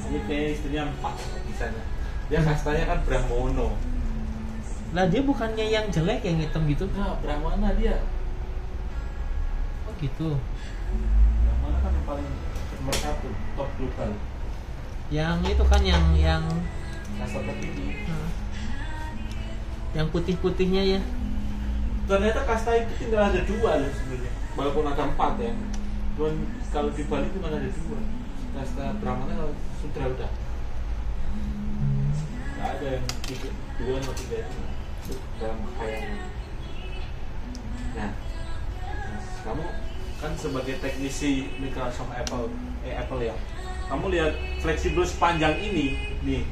Ini kayak istrinya 4 di sana. Dia kastanya kan Brahmono. Lah dia bukannya yang jelek yang hitam gitu? Nah, Brahmana dia. Oh gitu. Brahmana kan yang paling nomor 1 top global. Yang itu kan yang Kasta tertinggi. yang putih-putihnya ya. Ternyata kasta itu tinggal ada 2 loh sebenarnya. Walaupun ada 4 ya. Cuman kalau di Bali cuma ada 2. Kasta Brahmana kalau Sudra udah. Nggak ada yang 2 atau 3 itu dalam khayalan. Nah, kamu kan sebagai teknisi Microsoft Apple ya. Kamu lihat fleksibel sepanjang ini nih,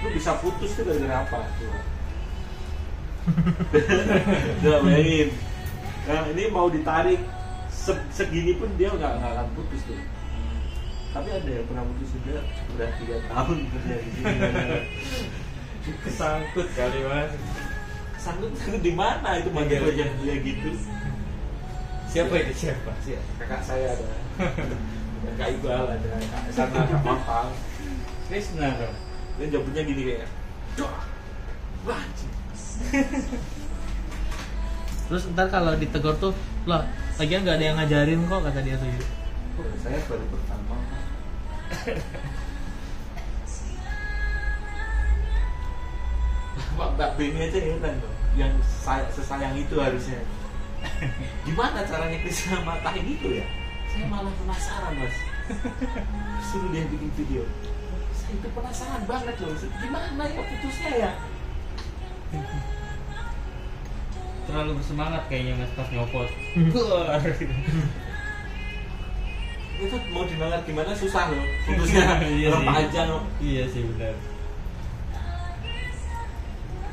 lu bisa putus tuh gara-gara apa? Udah bayangin. Nah, ini mau ditarik segini pun dia nggak akan putus tuh. Tapi ada yang pernah putus sudah 3 tahun kerja di sini. Kesangkut kali Mas. Sangkut di mana itu manggil aja dia gitu. Siapa itu siapa? Kakak saya ada. Kakak Iqbal ada. Kakak sana Kak Mampang. Krisna dong. Dia jawabnya gini kayak, wah. Terus ntar kalau ditegur tuh, lah lagian nggak ada yang ngajarin kok, kata dia tuh. Saya baru pertama. Mbak Beni aja heran loh, yang sesayang itu harusnya. Gimana caranya Krisna matahin itu ya? Saya malah penasaran Mas. Suruh dia bikin video. Saya itu penasaran banget loh. Gimana ya putusnya ya? Terlalu bersemangat kayaknya Mas pas nyopot. Itu mau dibanget gimana susah loh. Putusnya panjang loh. Iya sih benar.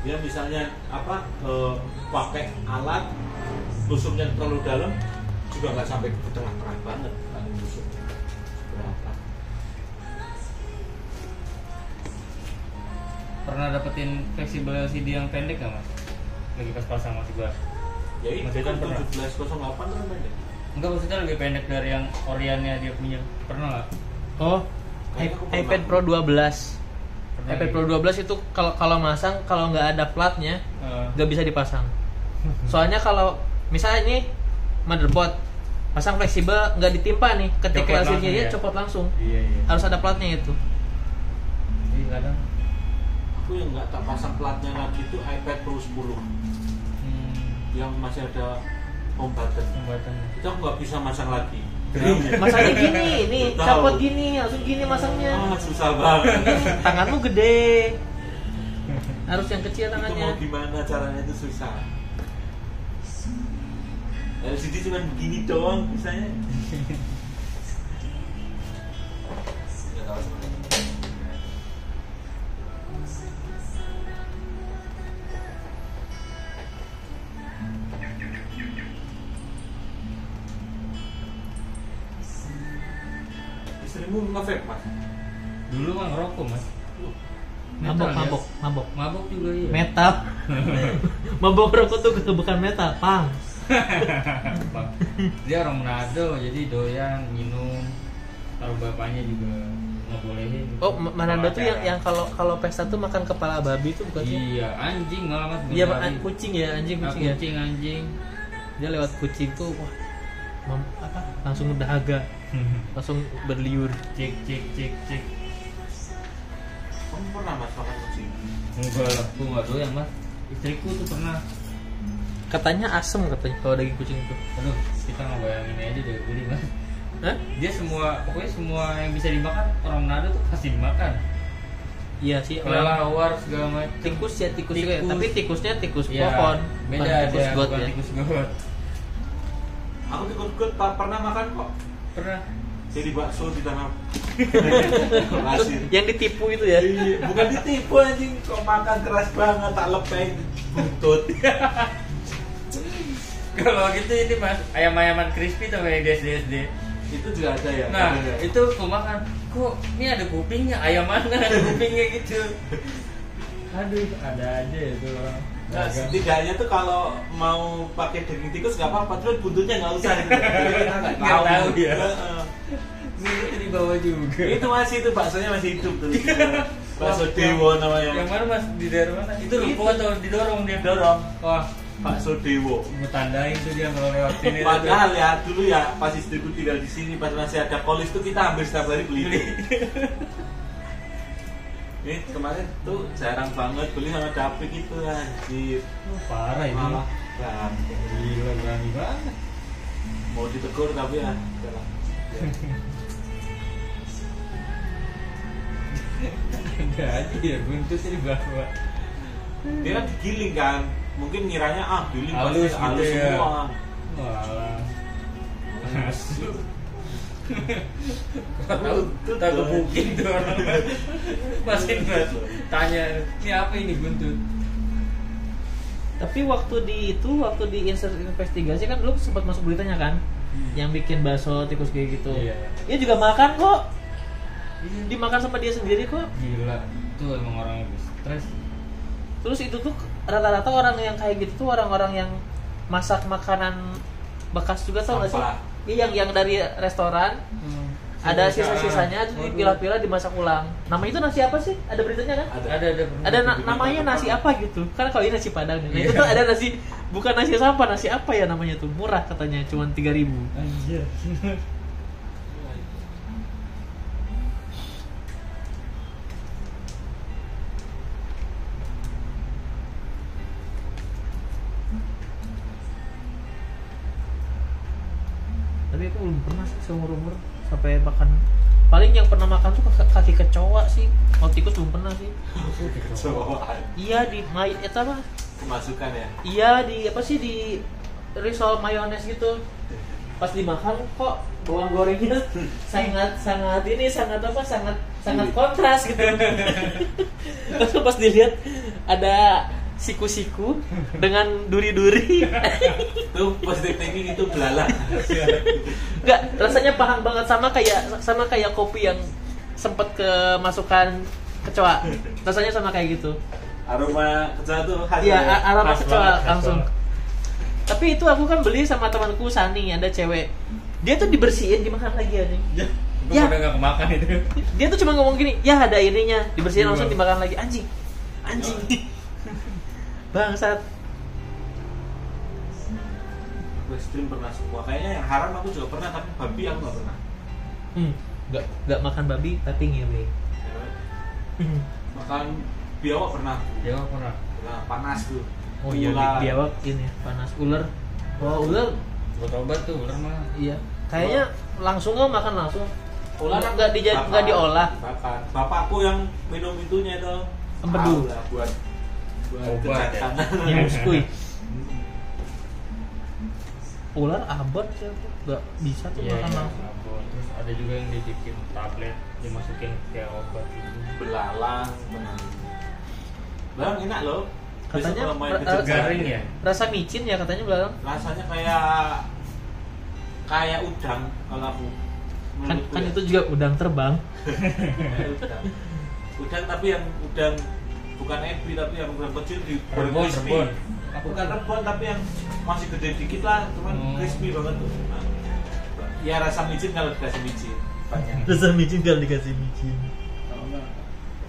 Dia misalnya pakai alat tusuknya terlalu dalam juga nggak sampai ke tengah-tengah banget kalau tusuk berapa. Pernah dapetin fleksibel LCD yang pendek nggak Mas? Lagi pas pasang masih gua. Ya itu Maksudnya kan pernah? 1708 kan pendek. Enggak, maksudnya lebih pendek dari yang Oriannya dia punya. Pernah nggak? Oh, Kayaknya aku pernah. iPad Pro 12. Pernah iPad gitu? Pro 12 itu kalau masang, kalau nggak ada platnya nggak bisa dipasang. Soalnya kalau misalnya ini motherboard pasang fleksibel nggak ditimpa nih, ketika Copot LCD-nya dia langsung ya? copot langsung. Iya. Harus ada platnya itu. Jadi kadang Aku yang nggak tak pasang platnya lagi itu iPad Pro 10 yang masih ada home button. pembuatannya. Itu aku nggak bisa masang lagi. Masangnya gini, nih Tahu. copot gini, langsung gini masangnya. Susah banget. Tanganmu gede, harus yang kecil Itu mau tangannya. gimana caranya itu susah. LCD cuma begini doang misalnya. Nggak tahu sebenarnya. Istrimu nge-vape Mas? Dulu mah ngerokok Mas. Mabok, Metal, mabok, ya? mabok. Mabok juga iya. Metal. Mabok rokok tuh bukan metal, pang. Bang. Dia orang Manado jadi doyan minum. Taruh bapaknya juga nggak bolehin. Oh, Manado tuh Kalau yang kalau pesta tuh makan kepala babi tuh bukan sih? iya, anjing malah Mas. Iya, bener. kucing ya, anjing Ah, kucing ya. kucing anjing. Dia lewat kucing tuh wah. Langsung dahaga, langsung berliur. Cek. Kamu pernah Mas makan kucing? Enggak lah, gua nggak doyan Mas. Istriku tuh pernah. Katanya asem katanya kalau daging kucing itu. Aduh, kita nggak bayangin aja deh beli Mas. Hah? Dia pokoknya semua yang bisa dimakan orang Manado tuh pasti dimakan. Iya sih, Kelelawar segala macam. tikus ya tikus juga ya. Tapi tikusnya tikus Iya, pohon, beda bukan tikus ada got bukan ya. tikus got. Aku tikus pernah makan kok. Pernah. Jadi bakso di tanah pasir. Yang ditipu itu ya. Iya, bukan ditipu anjing, kok makan keras banget tak lepeng buntut. Kalau gitu ini Mas, ayam-ayaman crispy tuh kayak di SD. Itu juga ada ya. Nah, ada ya? itu aku makan. Kok ini ada kupingnya? Ayam mana ada kupingnya gitu. Aduh, ada aja itu orang. Nah, setidaknya tuh kalau mau pakai daging tikus nggak apa-apa, terus buntutnya nggak usah. Gitu. Jadi kita nggak Nggak tahu ya. Heeh. Ini di bawah juga. Itu masih itu baksonya masih hidup tuh. Bakso Dewo namanya. Yang mana Mas? Di daerah mana? Itu lupa atau didorong dia? Dorong. Wah, Bakso Dewo. gue tandain tuh dia kalau lewat sini. Padahal ya dulu ya pas istriku tinggal di sini pas masih ada kolis tuh kita hampir setiap hari beli. Ini kemarin tuh jarang banget beli sama David itu anjir. Parah ini. Malah bangke. Gila berani banget. Mau ditegur tapi ya udahlah. Ada aja ya buntutnya di bawah. Dia kan digiling kan, mungkin ngiranya giling Halus pasti halus gitu ya. semua. Walah. Asu. Buntut Tak tuh. kebukin tuh orang. Masih nggak tanya, ini apa ini buntut? Tapi waktu di insert investigasi kan lu sempat masuk beritanya kan, yang bikin bakso tikus kayak gitu. Iya. Dia juga makan kok. Dimakan sama dia sendiri kok. Gila, itu emang orang yang stres. Terus itu tuh rata-rata orang yang kayak gitu tuh orang-orang yang masak makanan bekas juga, tau gak sih? Sampah. Iya, yang dari restoran ada sisa-sisanya terus dipilah-pilah dimasak ulang. Nama itu nasi apa sih? Ada beritanya kan? Ada namanya nasi apa gitu. Kan kalau ini nasi Padang nih. Nah, itu tuh ada nasi, bukan nasi sampah, nasi apa ya namanya tuh? Murah katanya, cuma 3.000. Anjir. Tapi aku belum pernah sih seumur-umur sampai makan. Paling yang pernah makan tuh kaki kecoa sih. Kalau tikus belum pernah sih. Coba Iya di itu apa? kemasukan ya. Iya di apa sih, di risol mayones gitu. Pas dimakan kok bawang gorengnya sangat kontras gitu. Terus pas dilihat ada siku-siku dengan duri-duri. Tuh positive thinking itu belalang. Enggak, rasanya paham banget sama kayak kopi yang sempet kemasukan kecoa. Rasanya sama kayak gitu. Aroma kecoa tuh khas. Iya, ya? aroma Pas kecoa banget, langsung. kecoa. Tapi itu aku kan beli sama temanku Sani, ada cewek. Dia tuh dibersihin, dimakan lagi anjing. Gue Ya. udah gak kemakan itu. Dia tuh cuma ngomong gini, "Ya ada ininya." Dibersihin Iya. langsung dimakan lagi. Anjing. Bangsat. Western pernah semua. Kayaknya yang haram aku juga pernah, tapi babi aku nggak pernah. Enggak makan babi tapi ngewe. Makan biawak pernah. Ya gak pernah. Nah, panas tuh. Oh iya, Ular. biawak ini panas. Ular. Oh, ular. Buat obat tuh ular mah. Iya. Kayaknya langsung kok makan langsung. Ular Nggak diolah. Bakar. Bapakku yang minum itunya itu. Empedu. Tahu lah, buat Obat ya. kecantikan. Yang muskui. Ular abot sih aku. Nggak bisa tuh Iya, makan iya. langsung. Abon. Terus ada juga yang dibikin tablet, dimasukin kayak obat gitu. Belalang pernah. Belalang enak loh. Besok Katanya kalau main ke ra- Jogja, garing ya? Rasa micin ya katanya belalang. rasanya kayak udang kalau aku. Kan menurutku ya. itu juga udang terbang. Udang tapi yang udang bukan ebi tapi yang udang kecil di Rebon, crispy. rebon. Bukan rebon tapi yang masih gede dikit lah, cuman crispy banget tuh. Nah, ya rasa micin kalau dikasih micin banyak. Rasa micin kalau dikasih micin. Kalau enggak,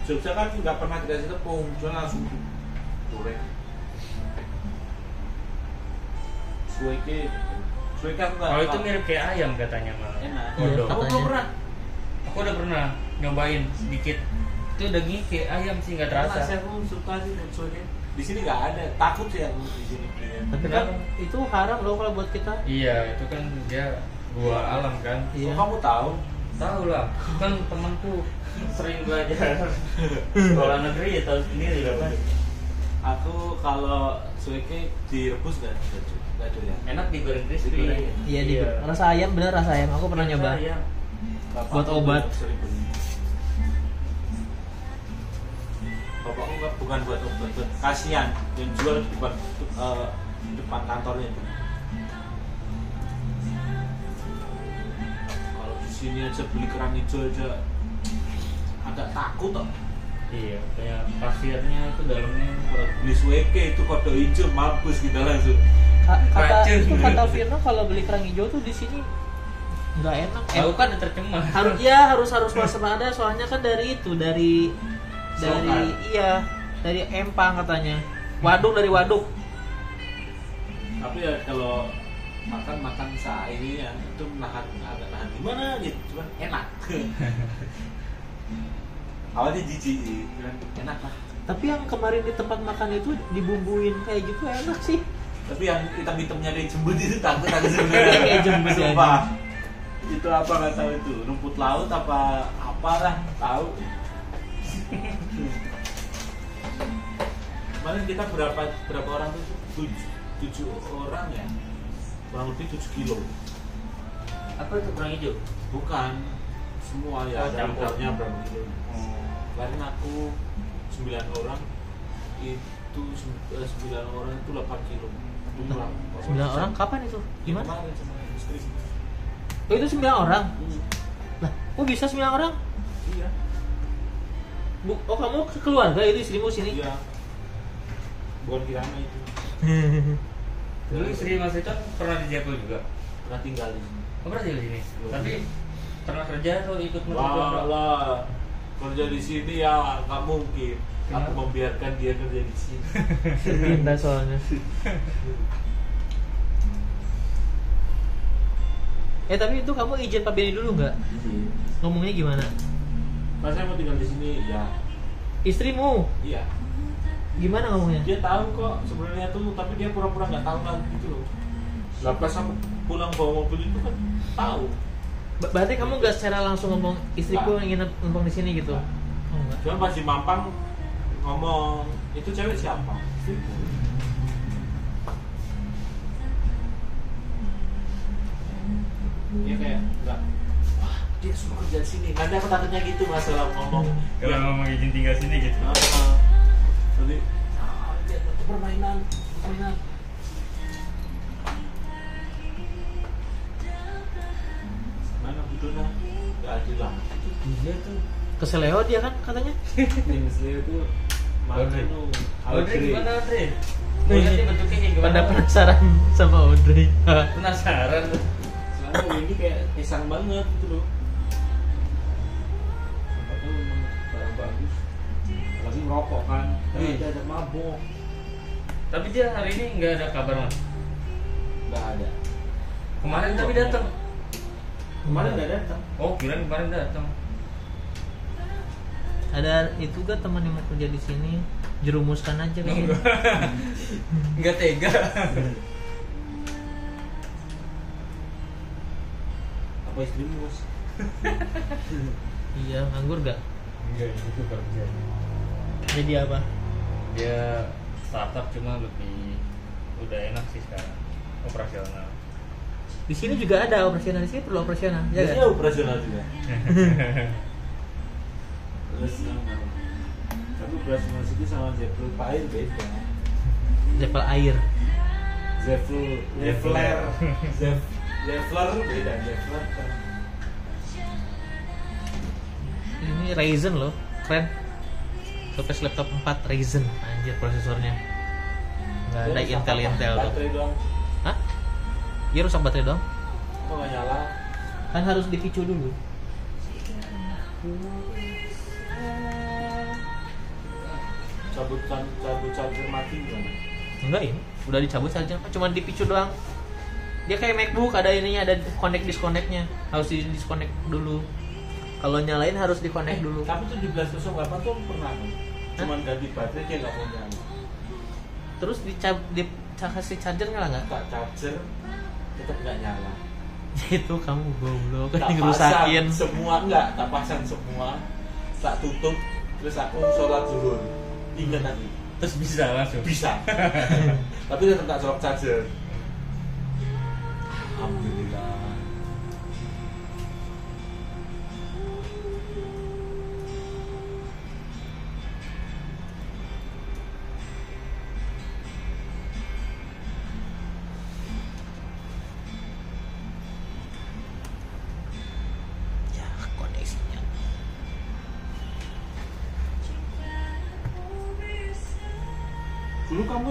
Jogja kan nggak pernah dikasih tepung, cuma langsung goreng. Suweke kan enggak. Kalau itu mirip kayak ayam katanya malah. Enak. Kodok. Aku belum pernah. Aku udah pernah nyobain sedikit. Itu dagingnya kayak ayam sih, nggak terasa. Masih aku suka sih suweke. Di sini nggak ada, takut sih aku di sini belinya. Tapi kan itu haram loh kalau buat kita. Iya, itu kan dia buah alam kan. Iya. Oh, kamu tahu? Tahu lah, kan temanku sering belajar sekolah negeri ya tahu sendiri lah kan. Aku kalau suweke direbus nggak doyan. Enak digoreng crispy. Digoreng. Iya, di rasa ayam, bener rasa ayam. Aku pernah nyoba. Iya. Buat obat. Sering beli. Bapakku nggak, bukan buat obat, buat kasihan yang jual di depan kantornya. Kalau di sini aja beli kerang hijau aja agak takut toh. Iya, kayak pasirnya itu dalamnya Kalau beli suweke itu kodok hijau mampus kita langsung. Kata Firno kalau beli kerang hijau tuh di sini nggak enak. tahu kan tercemar. harus waspada soalnya kan dari Selokan. dari empang katanya. Dari waduk. Tapi ya kalau makan ini ya itu agak nahan gimana gitu, cuman enak. awalnya jijik sih, bilang enak lah. Tapi yang kemarin di tempat makan itu dibumbuin kayak gitu enak sih. Tapi yang hitam-hitamnya dari jembut itu takut aku sebenarnya. Kayak jembut ya. Sumpah. Itu apa nggak tahu itu, rumput laut apa apalah tahu. Kemarin kita berapa orang tuh? 7 orang ya, kurang lebih 7 kilo. Apa itu kerang hijau? Bukan semua ya, Oh, campur. dapatnya berapa kilo. Kemarin aku 9 orang itu 9 orang itu 8 kilo. Itu pulang. 9 orang kapan itu? Gimana? Kemarin sama istri. Oh itu 9 orang? Lah, kok bisa 9 orang? Iya. Oh kamu keluarga itu istrimu sini? Iya. Bukan kirana itu. Dulu istri Mas Ridwan pernah di Jepang juga? Pernah tinggal di sini. Oh, pernah tinggal di sini? Tapi pernah kerja atau ikut Wah lah, kerja di sini ya nggak mungkin. Aku Kenapa? membiarkan dia kerja di sini. Pindah soalnya. Tapi itu kamu izin Pak Benny dulu nggak? Ngomongnya gimana? Mas saya mau tinggal di sini, ya. Istrimu? Iya. Gimana ngomongnya? Dia tahu kok sebenarnya tuh, tapi dia pura-pura nggak tahu kan gitu loh. Lah pas aku pulang bawa mobil itu kan tahu. Berarti kamu nggak secara langsung ngomong istriku Nggak. ingin numpang di sini gitu? Nggak. Oh, enggak. Cuma pas di Mampang ngomong, itu cewek siapa? Istriku. Dia kayak enggak, wah dia suruh kerja di sini. Nanti aku takutnya gitu masalah ngomong. Kalau ngomong izin tinggal sini gitu. Nanti dia itu permainan. Mana budona? Gak adil lah. Dia tuh Keseleo dia kan katanya? Ini itu Audrey. Manu, Audrey gimana Audrey? Nih, Lihat nih bentuknya kayak gimana? Pada penasaran sama Audrey. Penasaran tuh. Selama ini kayak pisang banget gitu loh. Apa tuh memang barang bagus. Lagi ngerokok kan, tapi Hmm. dia ada mabok. Tapi dia hari ini nggak ada kabar Mas. Nggak ada. Kemarin tapi datang. Kemarin nggak datang. Oh, kirain kemarin datang. Ada itu gak teman yang mau kerja di sini? Jerumuskan aja kan? Nggak tega. Apa istrimu bos? Iya, nganggur gak? Enggak, itu kerja. Jadi apa? Dia startup cuma lebih udah enak sih sekarang. Operasional. Di sini juga ada operasional, di sini perlu operasional, ya Biasanya kan? operasional juga. Terus tapi operasional itu sama Zephyr Fire beda. Level air. Zephyr beda. Zephyr kan. Ini Ryzen loh, keren. Surface laptop 4 Ryzen, anjir prosesornya. Nggak ada Dia rusak Intel apa? tuh. Baterai doang. Hah? Iya rusak baterai dong. Kok nggak nyala? Kan harus dipicu dulu. Cabut charger mati gimana? Enggak ini, udah dicabut saja, cuma dipicu doang. Dia kayak MacBook, ada ininya, ada connect disconnectnya, harus di disconnect dulu. Kalau nyalain harus di connect dulu. Tapi tuh di 1108 tuh pernah tuh. Cuman ganti baterai dia nggak mau nyala. Terus dikasih charger nyala nggak? Tak charger tetap nggak nyala. Itu kamu goblok, Tak ngerusakin. pasang semua enggak, tak pasang semua. Tak tutup, terus aku sholat zuhur. Ingat tadi. Terus bisa langsung. Bisa. Tapi tetap tak colok charger. Alhamdulillah. Ya, koneksinya. Dulu kamu